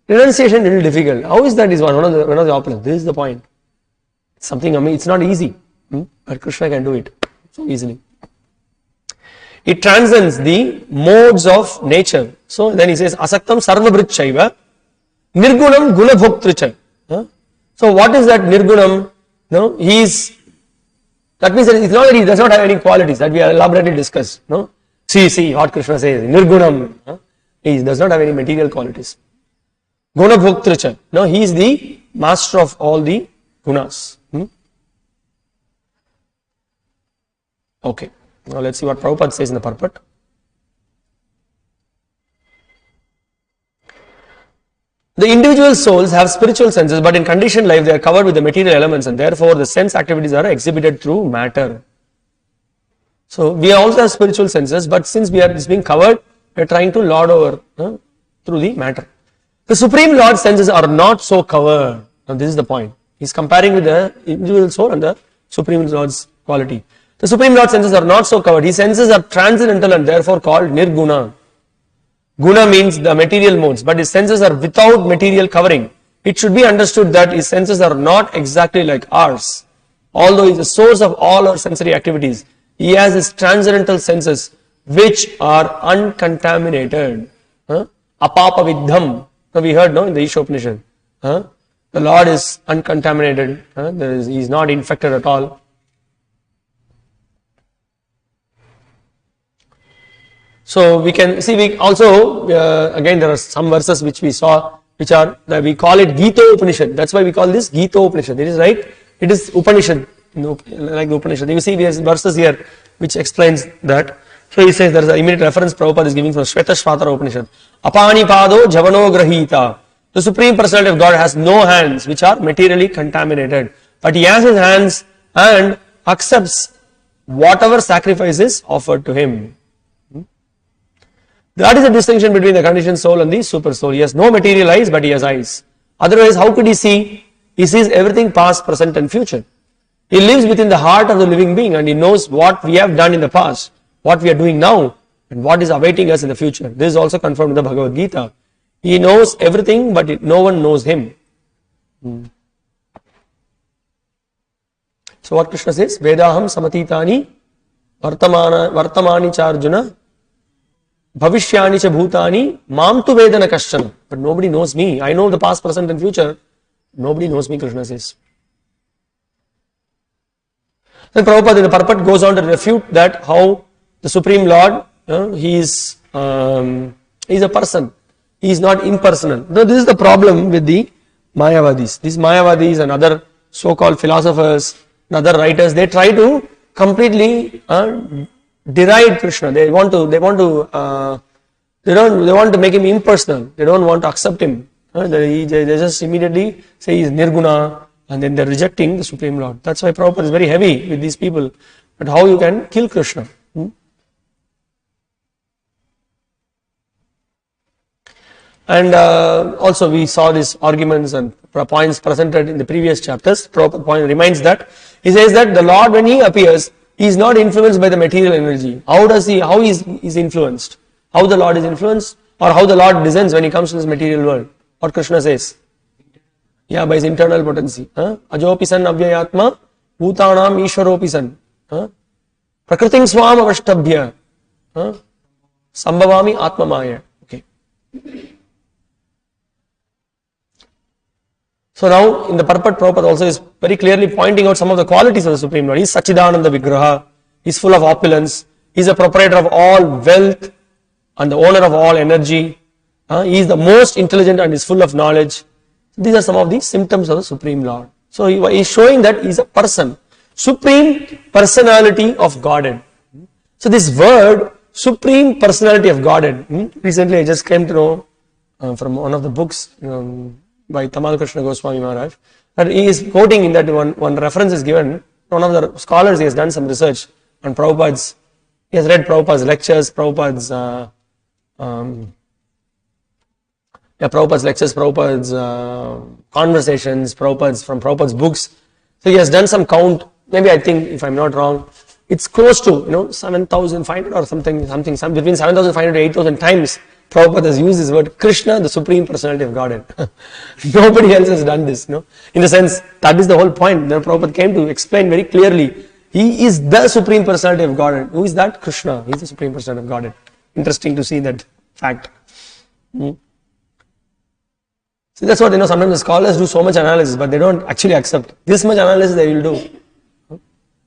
Renunciation is a little difficult. How is that? Is one of the opulence. This is the point. It's something it's not easy, but Krishna can do it so easily. It transcends the modes of nature. So then he says, asaktam sarvabhrichaiva nirgunam gunabhoktricha. So what is that nirgunam? That means that it's not that he does not have any qualities that we elaborately discussed. See what Krishna says, nirgunam. He does not have any material qualities. Gunabhoktricha. He is the master of all the gunas. Okay. Now let's see what Prabhupada says in the purport. The individual souls have spiritual senses, but in conditioned life they are covered with the material elements, and therefore the sense activities are exhibited through matter. So we also have spiritual senses, but since we are being covered, we are trying to lord over through the matter. The Supreme Lord's senses are not so covered. Now this is the point. He is comparing with the individual soul and the Supreme Lord's quality. The Supreme Lord's senses are not so covered. His senses are transcendental and therefore called nirguna. Guna means the material modes, but his senses are without material covering. It should be understood that his senses are not exactly like ours. Although he is the source of all our sensory activities, he has his transcendental senses which are uncontaminated. Apapa vidham. Now we heard in the Ishopanishad. The Lord is uncontaminated. He is not infected at all. So we can see, we also, again there are some verses which we saw, which are, we call it Gita Upanishad. That's why we call this Gita Upanishad. It is right, it is Upanishad, like the Upanishad. You see there's verses here which explains that. So he says there is an immediate reference Prabhupada is giving from Shvetashvatara Upanishad. Apani pado javano grahita. The Supreme Personality of God has no hands which are materially contaminated, but he has his hands and accepts whatever sacrifice is offered to him. That is the distinction between the conditioned soul and the super soul. He has no material eyes, but he has eyes. Otherwise, how could he see? He sees everything past, present and future. He lives within the heart of the living being and he knows what we have done in the past, what we are doing now and what is awaiting us in the future. This is also confirmed in the Bhagavad Gita. He knows everything, but no one knows him. So what Krishna says, Vedaham samatitani vartamani cha Arjuna bhavishyani cha bhutani mam tu vedana kashchana. But nobody knows me. I know the past, present and future. Nobody knows me, Krishna says. Then Prabhupada in the purport goes on to refute that how the Supreme Lord, he is a person. He is not impersonal. Now this is the problem with the Mayavadis. These Mayavadis and other so-called philosophers and other writers, they try to completely deride Krishna. They want to make him impersonal. They don't want to accept him. They just immediately say he is Nirguna, and then they are rejecting the Supreme Lord. That's why Prabhupada is very heavy with these people. But how you can kill Krishna? And also we saw these arguments and points presented in the previous chapters. Prabhupada point reminds that he says that the Lord, when he appears, he is not influenced by the material energy. How is influenced? How the Lord is influenced, or how the Lord descends when he comes to this material world? What Krishna says? Yeah, by his internal potency. Ajopisan avyayatma bhutanam ishwaropisan. Prakritim swam avashtabhya. Sambhavami atmamaya. Okay. So now in the purport, Prabhupada also is very clearly pointing out some of the qualities of the Supreme Lord. He is Sachidananda Vigraha. He is full of opulence. He is the proprietor of all wealth and the owner of all energy. He is the most intelligent and is full of knowledge. These are some of the symptoms of the Supreme Lord. So he is showing that he is a person. Supreme personality of Godhead. So this word, Supreme personality of Godhead. Recently I just came to know from one of the books by Tamal Krishna Goswami Maharaj, that he is quoting in that one reference is given. One of the scholars, he has done some research on Prabhupada's, he has read Prabhupada's lectures, Prabhupada's conversations, from Prabhupada's books. So he has done some count, maybe I think, if I'm not wrong, it's close to 7,500 or something between 7,500 to 8,000 times Prabhupada has used this word Krishna, the Supreme Personality of Godhead. Nobody else has done this, In the sense, that is the whole point. Then Prabhupada came to explain very clearly, he is the Supreme Personality of Godhead. Who is that? Krishna. He is the Supreme Personality of Godhead. Interesting to see that fact. So that's what, sometimes the scholars do so much analysis, but they don't actually accept. This much analysis they will do.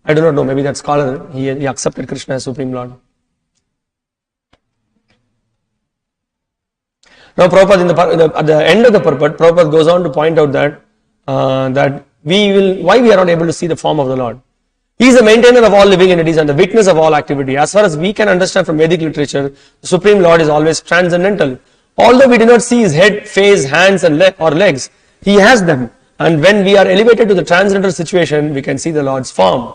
I do not know, maybe that scholar, he accepted Krishna as Supreme Lord. Now Prabhupada, at the end of the purport, Prabhupada goes on to point out that why we are not able to see the form of the Lord. He is the maintainer of all living entities and the witness of all activity. As far as we can understand from Vedic literature, the Supreme Lord is always transcendental. Although we do not see his head, face, hands or legs, he has them. And when we are elevated to the transcendental situation, we can see the Lord's form.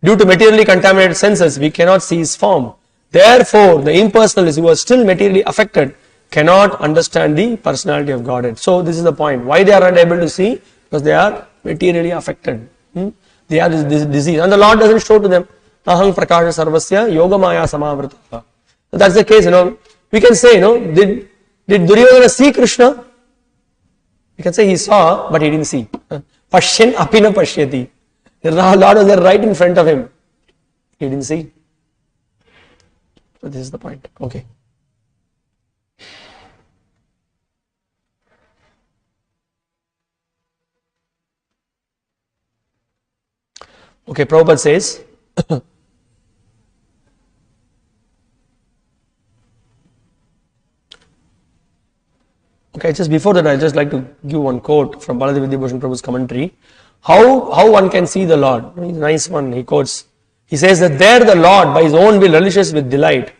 Due to materially contaminated senses, we cannot see his form. Therefore, the impersonalists who are still materially affected cannot understand the personality of Godhead. So this is the point. Why they are not able to see? Because they are materially affected. They have this disease. And the Lord doesn't show to them. Aham prakasha sarvasya yogamaya samavrita. So that's the case, We can say, did Duryodhana see Krishna? We can say he saw, but he didn't see. Pashyan apina pashyati. The Lord was there right in front of him. He didn't see. So this is the point. Okay. Okay, Prabhupada says, okay, just before that, I'd just like to give one quote from Baladev Vidyabhushan Prabhu's commentary. How one can see the Lord. He's a nice one, he quotes. He says that there the Lord, by his own will, relishes with delight.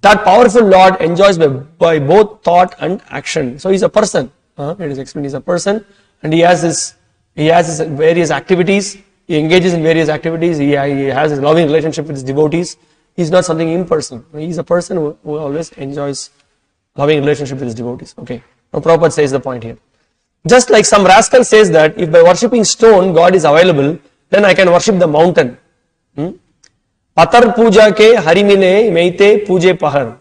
That powerful Lord enjoys by both thought and action. So he's a person. It is explained, he's a person, and he has his various activities. He engages in various activities. He has a loving relationship with his devotees. He's not something impersonal. He's a person who always enjoys loving relationship with his devotees. Okay. Now Prabhupada says the point here. Just like some rascal says that if by worshipping stone God is available, then I can worship the mountain. Patar puja ke harimine meite puje pahar.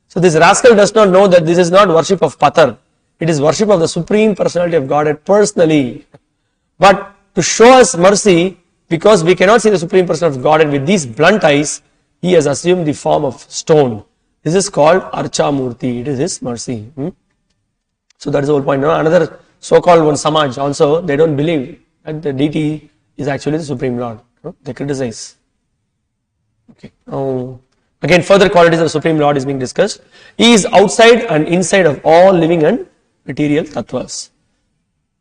So this rascal does not know that this is not worship of Patar. It is worship of the Supreme Personality of Godhead personally. But to show us mercy, because we cannot see the Supreme Personality of Godhead with these blunt eyes, he has assumed the form of stone. This is called Archa Murti. It is his mercy. So that is the whole point. Now, another so-called one Samaj also, they don't believe that the deity is actually the Supreme Lord. They criticize. Okay. Now, again, further qualities of the Supreme Lord is being discussed. He is outside and inside of all living and material tattvas.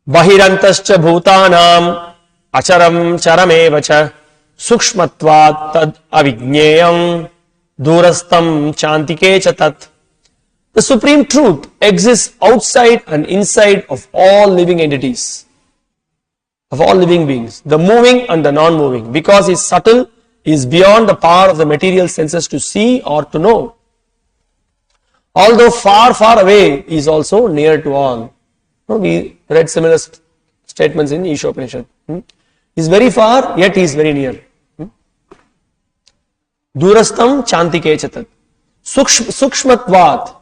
Bahirantascha bhutanam acharam charamevacha sukshmatvat tad avijneyam durastam chantike chatat. The Supreme Truth exists outside and inside of all living entities, of all living beings, the moving and the non-moving. Because he is subtle, he is beyond the power of the material senses to see or to know. Although far, far away, he is also near to all. We read similar statements in Ishopanishad. He is very far, yet he is very near. Durastam chantike chatat. Sukshmatvat.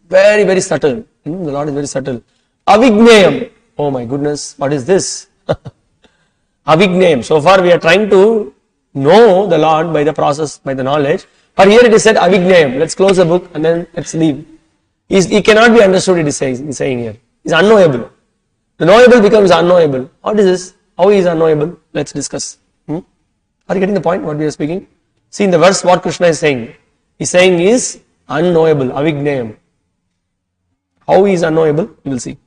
Very, very subtle. The Lord is very subtle. Avigneyam. Oh my goodness, what is this? Avigneyam. So far we are trying to know the Lord by the process, by the knowledge. But here it is said Avigneyam. Let's close the book and then let's leave. He cannot be understood, it is saying here. He is unknowable. The knowable becomes unknowable. What is this? How he is unknowable? Let's discuss. Are you getting the point what we are speaking? See in the verse what Krishna is saying. He is saying he is unknowable, Avigneyam. How he is unknowable? You will see.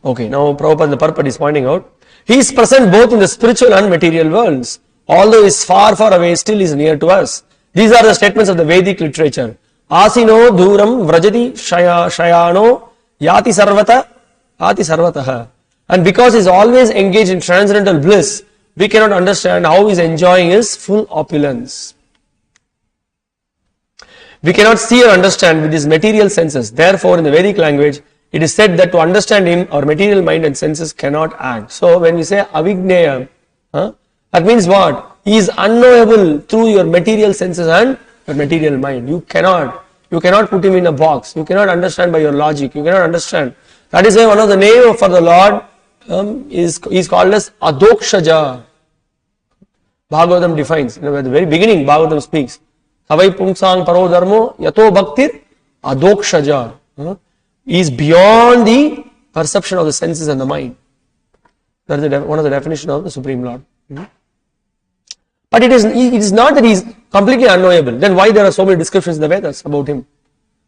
Okay, now Prabhupada the purport is pointing out, he is present both in the spiritual and material worlds. Although he is far, far away, still is near to us. These are the statements of the Vedic literature. Asino dhuram vrajati shayano yati sarvataha. And because he is always engaged in transcendental bliss, we cannot understand how he is enjoying his full opulence. We cannot see or understand with his material senses. Therefore, in the Vedic language, it is said that to understand him, our material mind and senses cannot act. So, when we say avigneya, that means what? He is unknowable through your material senses and your material mind. You cannot put him in a box. You cannot understand by your logic. You cannot understand. That is why one of the names for the Lord is called as Adokshaja. Bhagavatam defines. At the very beginning, Bhagavatam speaks. Savai pungsang paro dharmo yato bhaktir adokshaja. He is beyond the perception of the senses and the mind. That is one of the definitions of the Supreme Lord. But it is not that he is completely unknowable. Then why there are so many descriptions in the Vedas about him?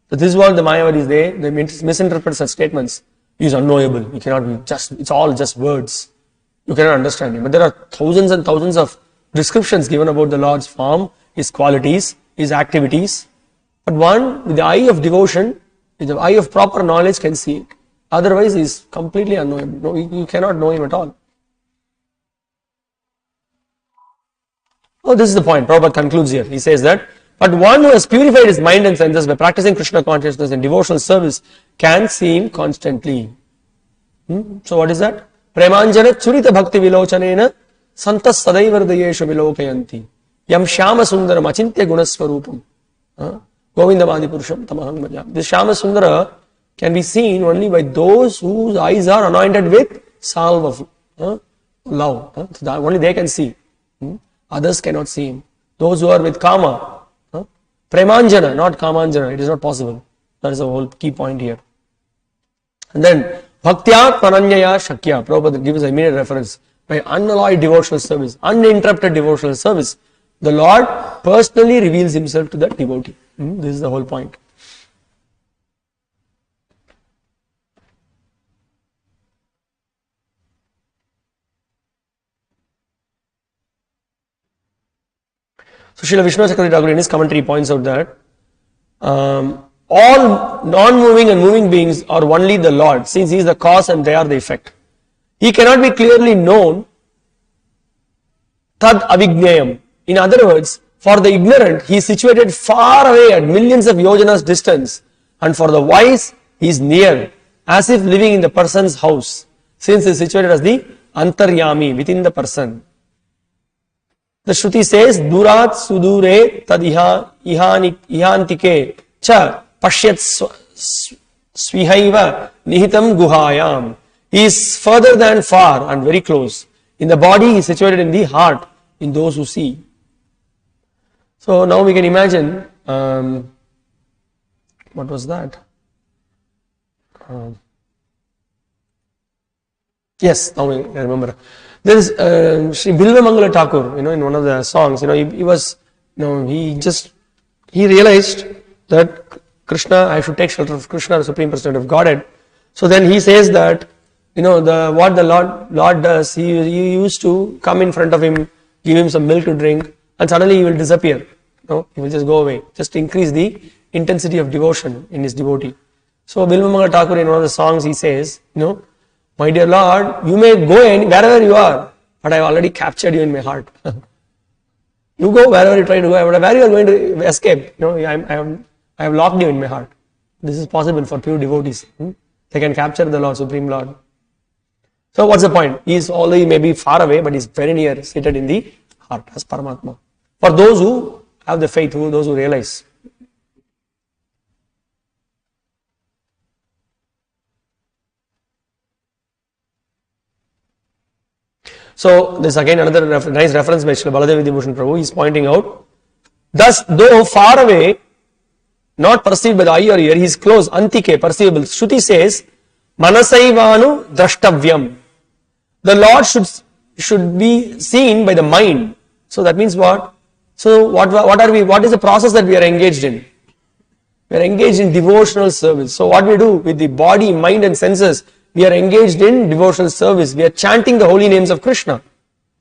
So this is what the Mayavadis, they misinterpret such statements. He is unknowable. He cannot be it's all just words. You cannot understand him. But there are thousands and thousands of descriptions given about the Lord's form, his qualities, his activities. But one, with the eye of devotion, with the eye of proper knowledge can see it. Otherwise, he is completely unknowable. No, you cannot know him at all. Oh, this is the point. Prabhupada concludes here. He says that, but one who has purified his mind and senses by practicing Krishna consciousness and devotional service can see him constantly. So what is that? Premanjana churita bhakti vilochanena santas sadaivardayesha vilokayanti yam shyama sundaram achintya gunaswarupam govindamadi purusham tamaham bhajam. This Shyama Sundara can be seen only by those whose eyes are anointed with salve of love. So only they can see. Others cannot see him. Those who are with Kama, Premanjana, not Kamanjana, it is not possible. That is the whole key point here. And then, Bhaktya Pananyaya Shakya, Prabhupada gives an immediate reference. By unalloyed devotional service, uninterrupted devotional service, the Lord personally reveals himself to that devotee. This is the whole point. So Srila Vishnu Chakravarti Thakur in his commentary points out that all non-moving and moving beings are only the Lord, since he is the cause and they are the effect. He cannot be clearly known, tad avigneyam. In other words, for the ignorant, he is situated far away at millions of yojanas distance, and for the wise, he is near, as if living in the person's house, since he is situated as the Antaryami, within the person. The Shruti says, Durat Sudure Tad Ihantike Cha Pashyat Swihaiva Nihitam Guhayam. He is further than far and very close. In the body, he is situated in the heart, in those who see. So now we can imagine, what was that? Yes, now I remember. There is Sri Bilvamangala Thakur, in one of the songs, he realized that Krishna, I should take shelter of Krishna, the Supreme Personality of Godhead. So then he says that, what the Lord does, he used to come in front of him, give him some milk to drink, and suddenly he will disappear. He will just go away, just to increase the intensity of devotion in his devotee. So Bilvamangala Thakur, in one of the songs, he says, my dear Lord, you may go wherever you are, but I have already captured you in my heart. You go wherever you try to go, but where you are going to escape, I have locked you in my heart. This is possible for pure devotees. They can capture the Lord, Supreme Lord. So what's the point? He is only maybe far away, but he is very near, seated in the heart as Paramatma. For those who have the faith, those who realize. So this again another nice reference by Srila Baladev Vidyabhushan Prabhu. He is pointing out, thus though far away, not perceived by the eye or ear, he is close, antike, perceivable. Shruti says, Manasaivanu drashtavyam. The Lord should be seen by the mind. So that means what? So what is the process that we are engaged in? We are engaged in devotional service. So what we do with the body, mind and senses, we are engaged in devotional service. We are chanting the holy names of Krishna.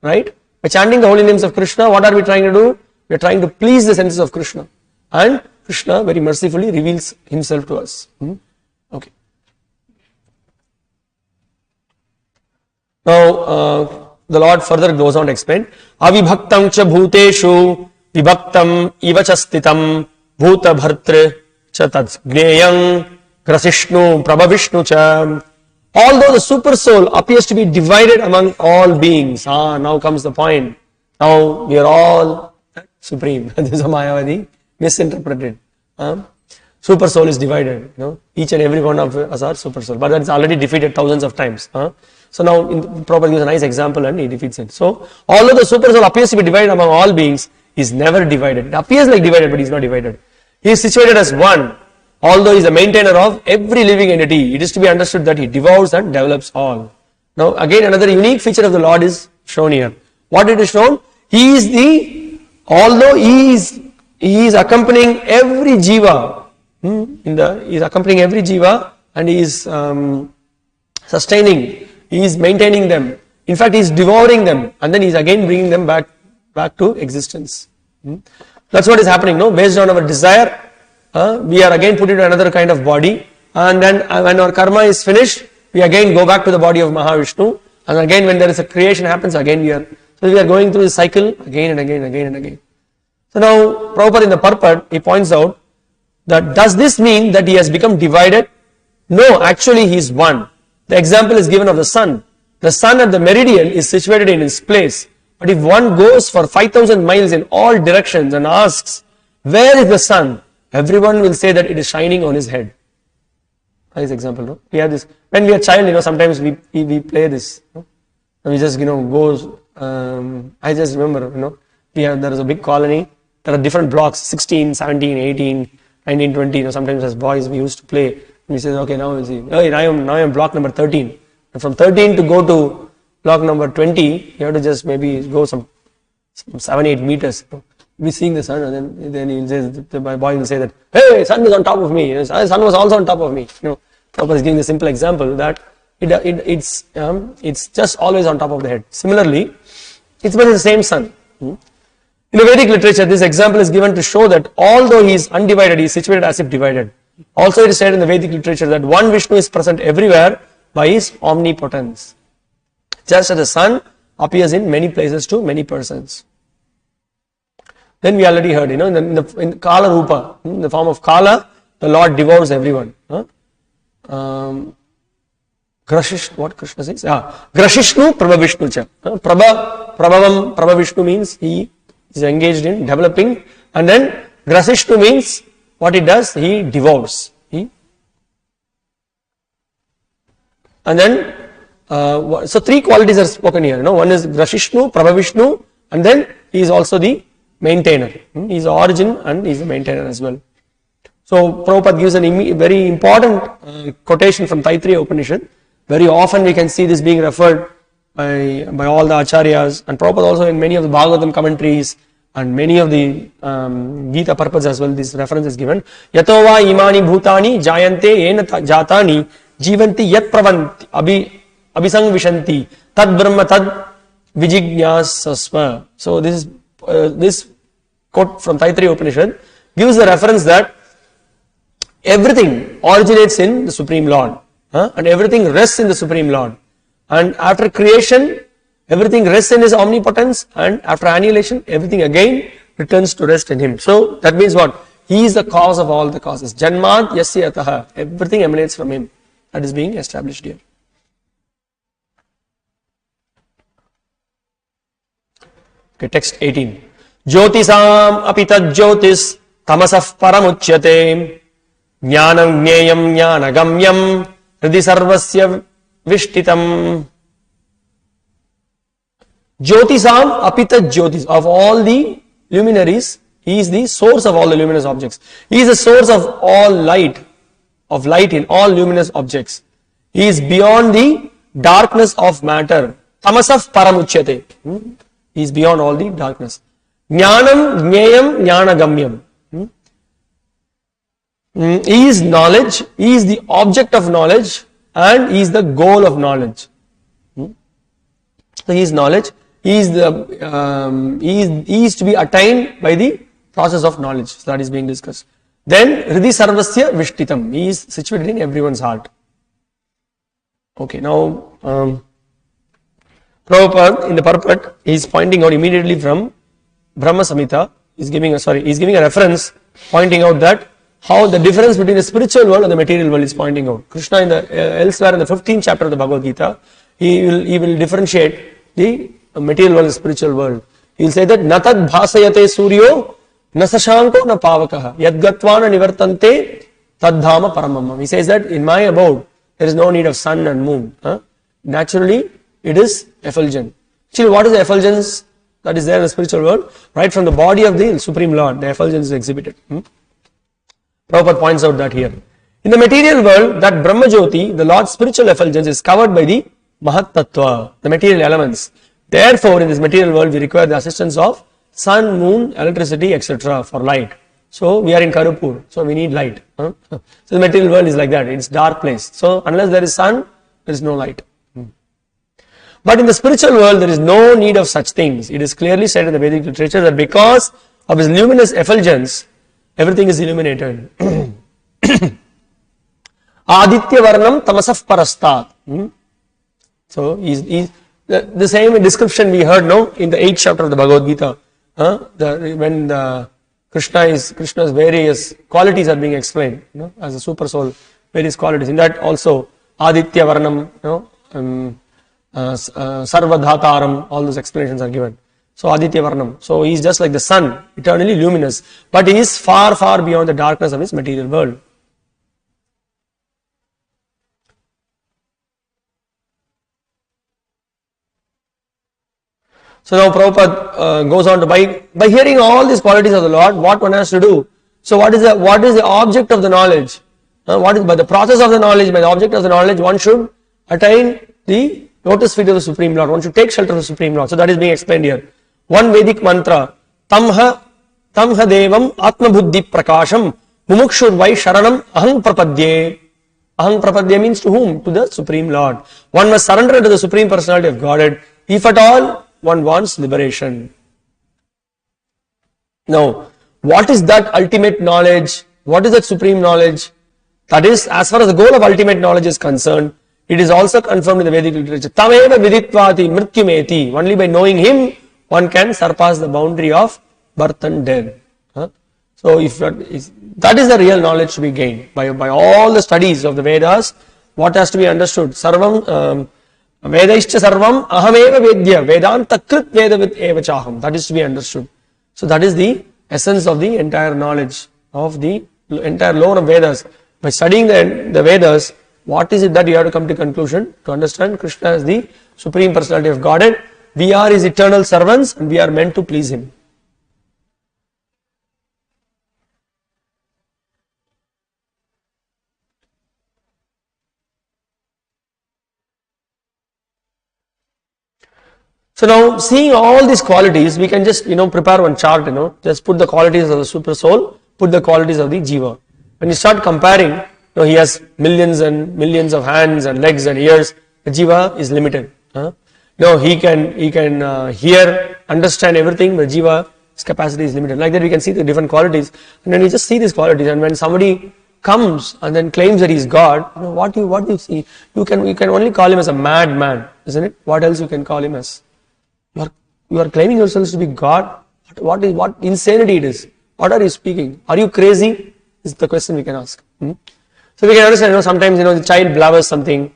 Right? By chanting the holy names of Krishna, what are we trying to do? We are trying to please the senses of Krishna. And Krishna very mercifully reveals himself to us. Okay. Now, the Lord further goes on to explain, Avibhaktam cha bhuteshu vibhaktam iva cha stitam bhuta bhartr cha tad gneyam grasishnu prabhavishnu cha. Although the super soul appears to be divided among all beings, now comes the point. Now we are all supreme. This is a Mayavadi misinterpreted. Super soul is divided. Each and every one of us are super soul, but that is already defeated thousands of times. So now Prabhupada gives a nice example and he defeats it. So although the super soul appears to be divided among all beings, he is never divided. It appears like divided, but he is not divided. He is situated as one. Although he is a maintainer of every living entity, it is to be understood that he devours and develops all. Now again another unique feature of the Lord is shown here. What it is shown? Although he is accompanying every jiva, he is accompanying every jiva and he is sustaining, he is maintaining them. In fact, he is devouring them and then he is again bringing them back to existence. That's what is happening, based on our desire. We are again put into another kind of body, and then when our karma is finished, we again go back to the body of Mahavishnu, and again when there is a creation happens, again we are going through the cycle again and again and again and again. So now Prabhupada in the purport, he points out that does this mean that he has become divided? No, actually he is one. The example is given of the sun. The sun at the meridian is situated in its place, but if one goes for 5,000 miles in all directions and asks, where is the sun? Everyone will say that it is shining on his head. Nice example, no? We have this, when we are child, sometimes we play this, we just, goes, I just remember, there is a big colony, there are different blocks, 16, 17, 18, 19, 20, sometimes as boys we used to play, we say, okay, now we'll see, now I am block number 13, and from 13 to go to block number 20, you have to just maybe go some 7-8 meters, we seeing the sun, and then he will say, the boy will say that, hey, sun is on top of me. Sun was also on top of me. Prabhupada is giving the simple example that it's just always on top of the head. Similarly, it's the same sun. In the Vedic literature, this example is given to show that although he is undivided, he is situated as if divided. Also, it is said in the Vedic literature that one Vishnu is present everywhere by his omnipotence. Just as the sun appears in many places to many persons. Then we already heard, in Kala Rupa, in the form of Kala, the Lord devours everyone. What Krishna says? Grashishnu Prabhavishnu cha. Prabhavam, Prabhavishnu means he is engaged in developing, and then Grasishnu means what he does, he devours. And then, so three qualities are spoken here. One is Grashishnu, Prabhavishnu, and then he is also the maintainer. He is the origin and he is the maintainer as well. So Prabhupada gives a very important quotation from Taittiriya Upanishad. Very often we can see this being referred by all the acharyas, and Prabhupada also in many of the Bhagavatam commentaries and many of the Gita purports as well, this reference is given. Yatova imani bhutani jayante ena jatani jivanti yat pravanti abhisangvishanti tad brahma tad vijignyasasva. So this quote from Taittiriya Upanishad gives the reference that everything originates in the Supreme Lord, and everything rests in the Supreme Lord. And after creation, everything rests in His omnipotence, and after annihilation, everything again returns to rest in Him. So that means what? He is the cause of all the causes. Janmad yasya ataha. Everything emanates from Him. That is being established here. Okay, text 18. Jyotisam apita jyotis tamasaf paramuchyate jnanam jneyam jnanagamyam hridi sarvasya vishtitam. Jyotisam apita jyotis. Of all the luminaries, he is the source of all the luminous objects. He is the source of all light, in all luminous objects. He is beyond the darkness of matter. Tamasaf paramuchyate. He is beyond all the darkness. Jnanam jneyam jnanagamyam. He is knowledge, he is the object of knowledge, and he is the goal of knowledge. So he is knowledge, he is to be attained by the process of knowledge. So that is being discussed. Then Hridi Sarvasya Vishtitam. He is situated in everyone's heart. Okay, now Prabhupada in the purport is pointing out immediately from Brahma Samhita. He's giving a reference pointing out that how the difference between the spiritual world and the material world is pointing out. Krishna elsewhere in the 15th chapter of the Bhagavad Gita, he will differentiate the material world and the spiritual world. He will say that natad bhasayate suryo nasashanko na pavakaha yadgatvana nivartante tadhama paramamam. He says that in my abode there is no need of sun and moon. Naturally it is effulgent. Actually, what is the effulgence that is there in the spiritual world? Right from the body of the Supreme Lord, the effulgence is exhibited. Prabhupada points out that here. In the material world, that Brahma Jyoti, the Lord's spiritual effulgence, is covered by the Mahat Tattva, the material elements. Therefore, in this material world, we require the assistance of sun, moon, electricity, etc. for light. So, we are in Karupur, so we need light. So, the material world is like that, it's dark place. So, unless there is sun, there is no light. But in the spiritual world, there is no need of such things. It is clearly said in the Vedic literature that because of his luminous effulgence, everything is illuminated. Aditya Varnam Tamasaf Parastat. So, the same description we heard now in the 8th chapter of the Bhagavad Gita. When Krishna's various qualities are being explained, as a super soul, various qualities. In that also, Aditya Varnam, Sarvadhataram, all those explanations are given. So Aditya Varnam. So he is just like the sun, eternally luminous. But he is far, far beyond the darkness of his material world. So now Prabhupada goes on to, by hearing all these qualities of the Lord, what one has to do. So what is the object of the knowledge? By the process of the knowledge, by the object of the knowledge, one should attain the lotus feet of the Supreme Lord. One should take shelter of the Supreme Lord. So that is being explained here. One Vedic mantra, Tamha Devam Atma Buddhi Prakasham Mumukshur Vai Sharanam Ahang Prapadye. Ahang Prapadye means to whom? To the Supreme Lord. One must surrender to the Supreme Personality of Godhead if at all one wants liberation. Now, what is that ultimate knowledge? What is that supreme knowledge? That is, as far as the goal of ultimate knowledge is concerned, it is also confirmed in the Vedic literature. Tameva viditvati mrityumeti. Only by knowing him, one can surpass the boundary of birth and death. So, that is the real knowledge to be gained. By all the studies of the Vedas, what has to be understood? Sarvam, Vedaischa sarvam ahameva vedya, Vedanta krit vedavid eva chaham. That is to be understood. So that is the essence of the entire knowledge of the entire lore of Vedas. By studying the Vedas, what is it that you have to come to conclusion? To understand Krishna as the Supreme Personality of Godhead. We are His eternal servants and we are meant to please Him. So now, seeing all these qualities, we can just, prepare one chart, just put the qualities of the super soul, put the qualities of the jiva. When you start comparing, he has millions and millions of hands and legs and ears. The jiva is limited. He can hear, understand everything, but jiva's capacity is limited. Like that, we can see the different qualities, and then you just see these qualities. And when somebody comes and then claims that he's God, what do you see? You can only call him as a madman, isn't it? What else you can call him as? You are claiming yourselves to be God. What insanity it is? What are you speaking? Are you crazy? Is the question we can ask. So we can understand, sometimes, the child blabbers something.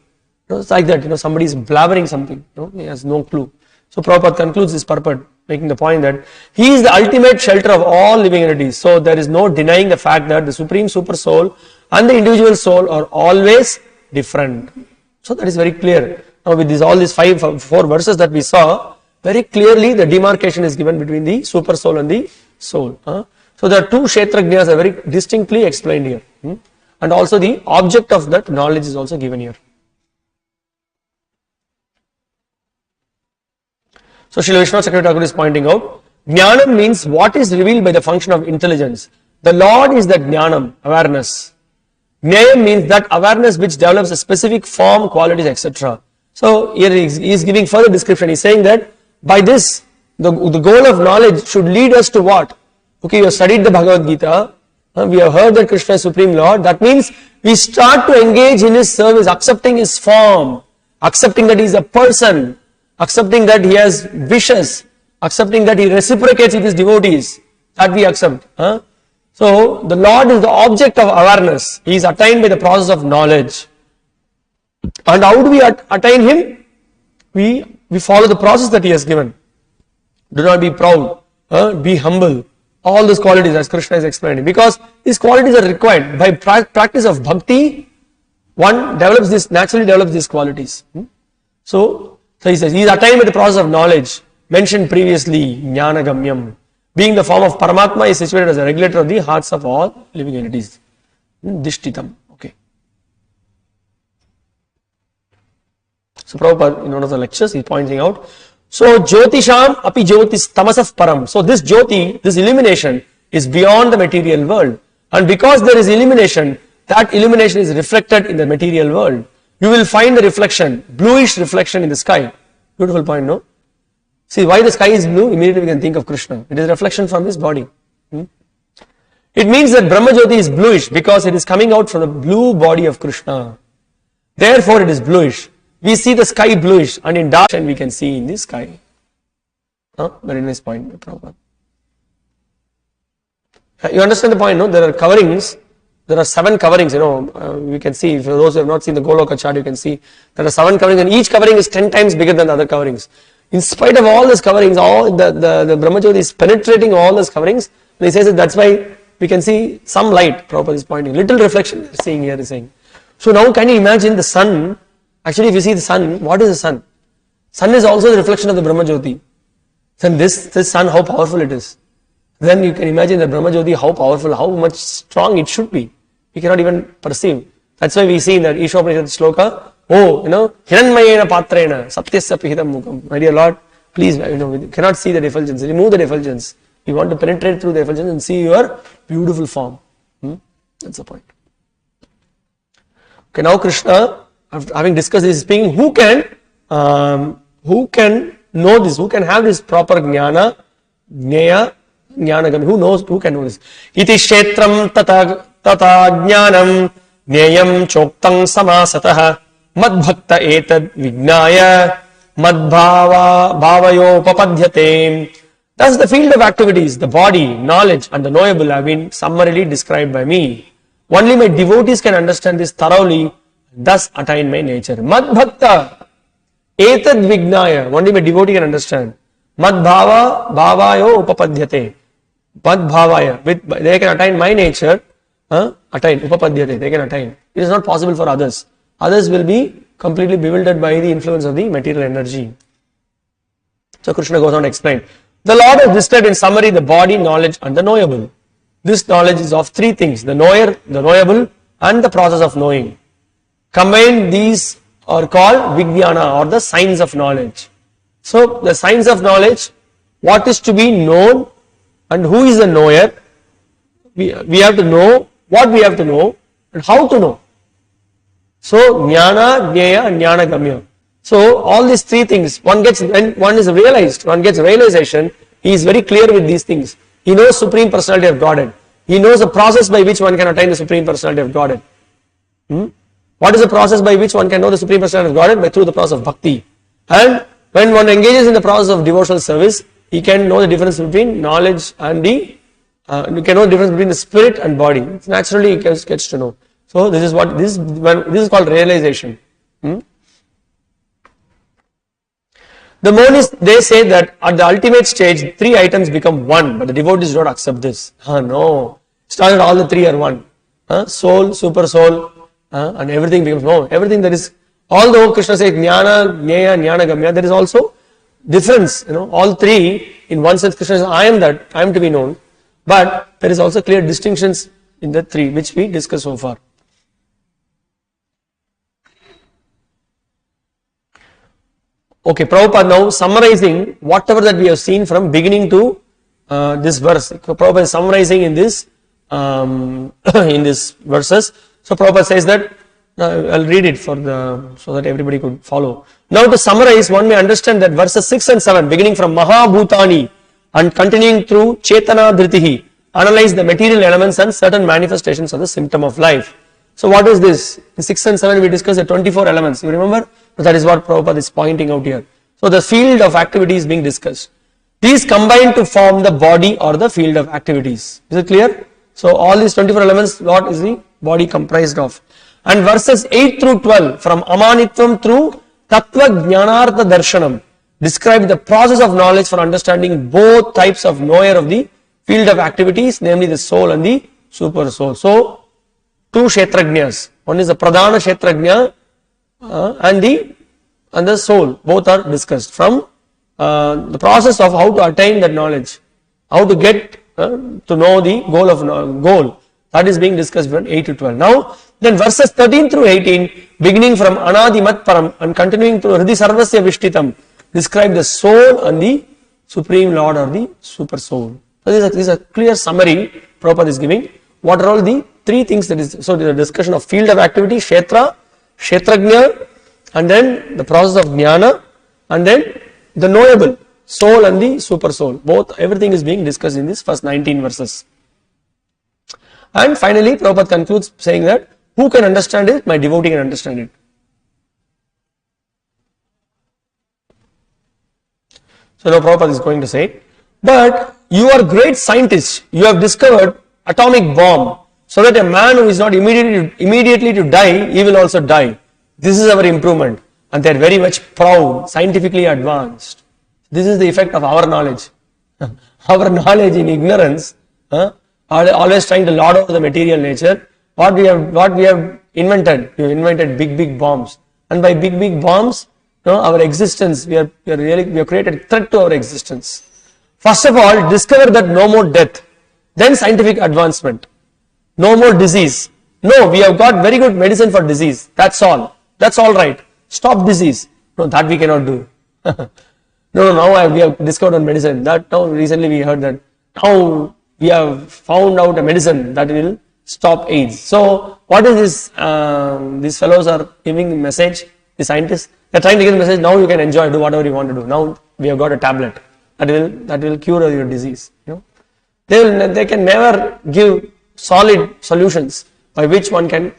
It's like that, somebody is blabbering something. He has no clue. So Prabhupada concludes this purport, making the point that He is the ultimate shelter of all living entities. So there is no denying the fact that the Supreme Super Soul and the individual soul are always different. So that is very clear. Now with all these 4 verses that we saw, very clearly the demarcation is given between the super soul and the soul. So there are 2 kshetrajñas are very distinctly explained here. And also the object of that knowledge is also given here. So Srila Vishwanath Chakravarti Thakur is pointing out, Jnanam means what is revealed by the function of intelligence. The Lord is the Jnanam, awareness. Jnayam means that awareness which develops a specific form, qualities, etc. So here he is giving further description. He is saying that by this, the goal of knowledge should lead us to what? Okay, you have studied the Bhagavad Gita. We have heard that Krishna is Supreme Lord. That means we start to engage in His service, accepting His form, accepting that He is a person, accepting that He has wishes, accepting that He reciprocates with His devotees. That we accept. So the Lord is the object of awareness. He is attained by the process of knowledge. And how do we attain Him? We follow the process that He has given. Do not be proud. Be humble. All those qualities as Krishna is explaining. Because these qualities are required. By practice of bhakti, one naturally develops these qualities. So he says, he is attained by the process of knowledge. Mentioned previously, jnanagamyam. Being the form of Paramatma, is situated as a regulator of the hearts of all living entities. Dishtitam. Okay. So Prabhupada, in one of the lectures, he is pointing out, so Jyotisham api Jyotis tamasaf param. So this Jyoti, this illumination is beyond the material world. And because there is illumination, that illumination is reflected in the material world. You will find the reflection, bluish reflection in the sky. Beautiful point, no? See why the sky is blue? Immediately we can think of Krishna. It is a reflection from His body. It means that Brahma Jyoti is bluish because it is coming out from the blue body of Krishna. Therefore it is bluish. We see the sky bluish and in dark we can see in the sky. Very nice point, Prabhupada. You understand the point, no? There are coverings. There are 7 coverings, we can see, for those who have not seen the Goloka chart, you can see there are 7 coverings and each covering is 10 times bigger than the other coverings. In spite of all these coverings, the Brahma Jyoti is penetrating all these coverings. And he says that that's why we can see some light, Prabhupada is pointing, little reflection we are seeing here, is saying. So now can you imagine the sun? Actually, if you see the sun, what is the sun? Sun is also the reflection of the Brahma Jyoti. Then this sun, how powerful it is. Then you can imagine the Brahma Jyoti, how powerful, how much strong it should be. We cannot even perceive. That's why we see in that Ishopanishad shloka, Hiranmayena patrena, satyasya pihidam mukam. My dear Lord, please, we cannot see the effulgence. Remove the effulgence. We want to penetrate through the effulgence and see your beautiful form. That's the point. Okay, now Krishna, after having discussed this, is speaking, who can know this, who can have this proper jnana, jnaya, jnanagami, who can know this? Iti kshetram tata jnanam jnayam choktang samasatah madbhakta etad vignaya madbhavayo papadhyate. Thus the field of activities, the body, knowledge and the knowable have been summarily described by me. Only my devotees can understand this thoroughly, thus attain my nature. Mad bhakta etad vignaya, only my devotee can understand. Mad bhava bhavayo upapadhyate. Mad bhavaya, they can attain my nature, attain, upapadhyate, they can attain. It is not possible for others. Others will be completely bewildered by the influence of the material energy. So Krishna goes on to explain. The Lord has described in summary the body, knowledge and the knowable. This knowledge is of three things, the knower, the knowable and the process of knowing. Combined, these are called Vijnana or the science of knowledge. So the science of knowledge, what is to be known and who is the knower, we have to know what we have to know and how to know. So Jnana, Jnaya and Jnana Gamya. So all these three things, when one is realized, one gets realization, he is very clear with these things. He knows Supreme Personality of Godhead. He knows the process by which one can attain the Supreme Personality of Godhead. What is the process by which one can know the Supreme Personality of Godhead? By through the process of bhakti. And when one engages in the process of devotional service, he can know the difference between knowledge and you can know the difference between the spirit and body. Naturally, he gets to know. So this is called realization. The monists, they say that at the ultimate stage, three items become one, but the devotees don't accept this. No. Started all the three are one. Soul, super soul, and everything becomes no. Everything that is, although Krishna says Jnana, Jnaya, Jnana Gamya, there is also difference. All three, in one sense, Krishna says, I am that, I am to be known. But there is also clear distinctions in the three, which we discussed so far. Okay, Prabhupada now summarizing whatever that we have seen from beginning to this verse. Prabhupada is summarizing in this verses. So Prabhupada says that, I'll read it so that everybody could follow. Now to summarize, one may understand that verses 6 and 7, beginning from Mahabhutani and continuing through Chetana Dhritihi, analyze the material elements and certain manifestations of the symptom of life. So what is this? In 6 and 7 we discussed the 24 elements. You remember? That is what Prabhupada is pointing out here. So the field of activity is being discussed. These combine to form the body or the field of activities. Is it clear? So all these 24 elements, what is the body comprised of? And verses 8 through 12 from Amanitvam through Tattva Jnanartha Darshanam describe the process of knowledge for understanding both types of knower of the field of activities, namely the soul and the super soul. So two Kshetrajñas. One is the Pradhana Kshetrajña and the soul. Both are discussed from the process of how to attain that knowledge, how to get to know the goal. That is being discussed from 8 to 12. Now, then verses 13 through 18, beginning from Anadimat Param and continuing through Hridi Sarvasya Vishtitam, describe the soul and the Supreme Lord or the Super Soul. So this is a clear summary Prabhupada is giving. What are all the three things that is, so the discussion of field of activity, Kshetra, Kshetrajña, and then the process of Jnana, and then the knowable, soul and the super soul. Everything is being discussed in this first 19 verses. And finally, Prabhupada concludes saying that, who can understand it? My devotee can understand it. So now Prabhupada is going to say, but you are great scientists, you have discovered atomic bomb, so that a man who is not immediately to die, he will also die. This is our improvement, and they are very much proud, scientifically advanced. This is the effect of our knowledge. Our knowledge in ignorance, always trying to lord over the material nature. What we have invented, we have invented big bombs, and by big bombs, our existence, we have created a threat to our existence. First of all, discover that no more death, then scientific advancement, no more disease. No, we have got very good medicine for disease. That's all. That's all right. Stop disease. No, that we cannot do. Now we have discovered medicine. That now recently we heard that now we have found out a medicine that will stop AIDS. So what is this? These fellows are giving the message. The scientists, they are trying to give the message. Now you can enjoy, do whatever you want to do. Now we have got a tablet that will cure your disease. They can never give solid solutions by which one can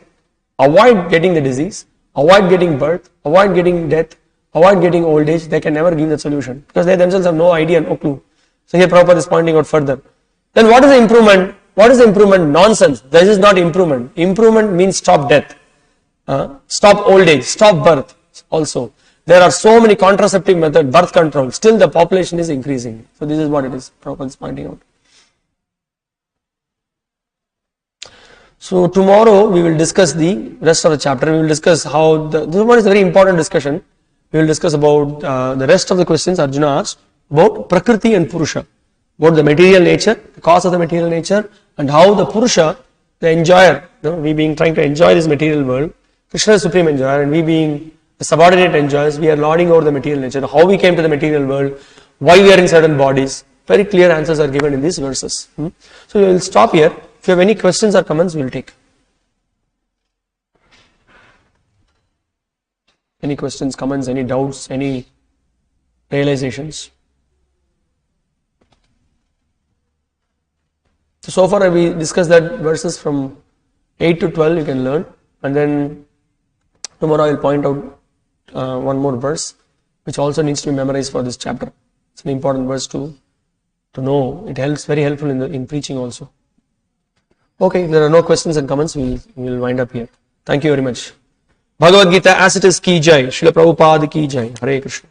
avoid getting the disease, avoid getting birth, avoid getting death, avoid getting old age. They can never give that solution because they themselves have no idea, no clue. So here Prabhupada is pointing out further. Then what is the improvement? What is the improvement? Nonsense. This is not improvement. Improvement means stop death. stop old age, stop birth also. There are so many contraceptive methods, birth control, still the population is increasing. So this is what it is, Prabhupada is pointing out. So tomorrow we will discuss the rest of the chapter. We will discuss how, this one is a very important discussion. We will discuss about the rest of the questions Arjuna asked about Prakriti and Purusha, about the material nature, the cause of the material nature, and how the Purusha, the enjoyer, we being trying to enjoy this material world, Krishna is supreme enjoyer, and we being the subordinate enjoyers, we are lording over the material nature, how we came to the material world, why we are in certain bodies. Very clear answers are given in these verses. So we will stop here. If you have any questions or comments, we will take. Any questions, comments, any doubts, any realizations? So far we discussed that verses from 8 to 12 you can learn, and then tomorrow I will point out one more verse which also needs to be memorized for this chapter. It's an important verse to know. It helps, very helpful in preaching also. Okay, if there are no questions and comments, we will wind up here. Thank you very much. Bhagavad Gita as it is ki jai. Srila Prabhupada ki jai. Hare Krishna.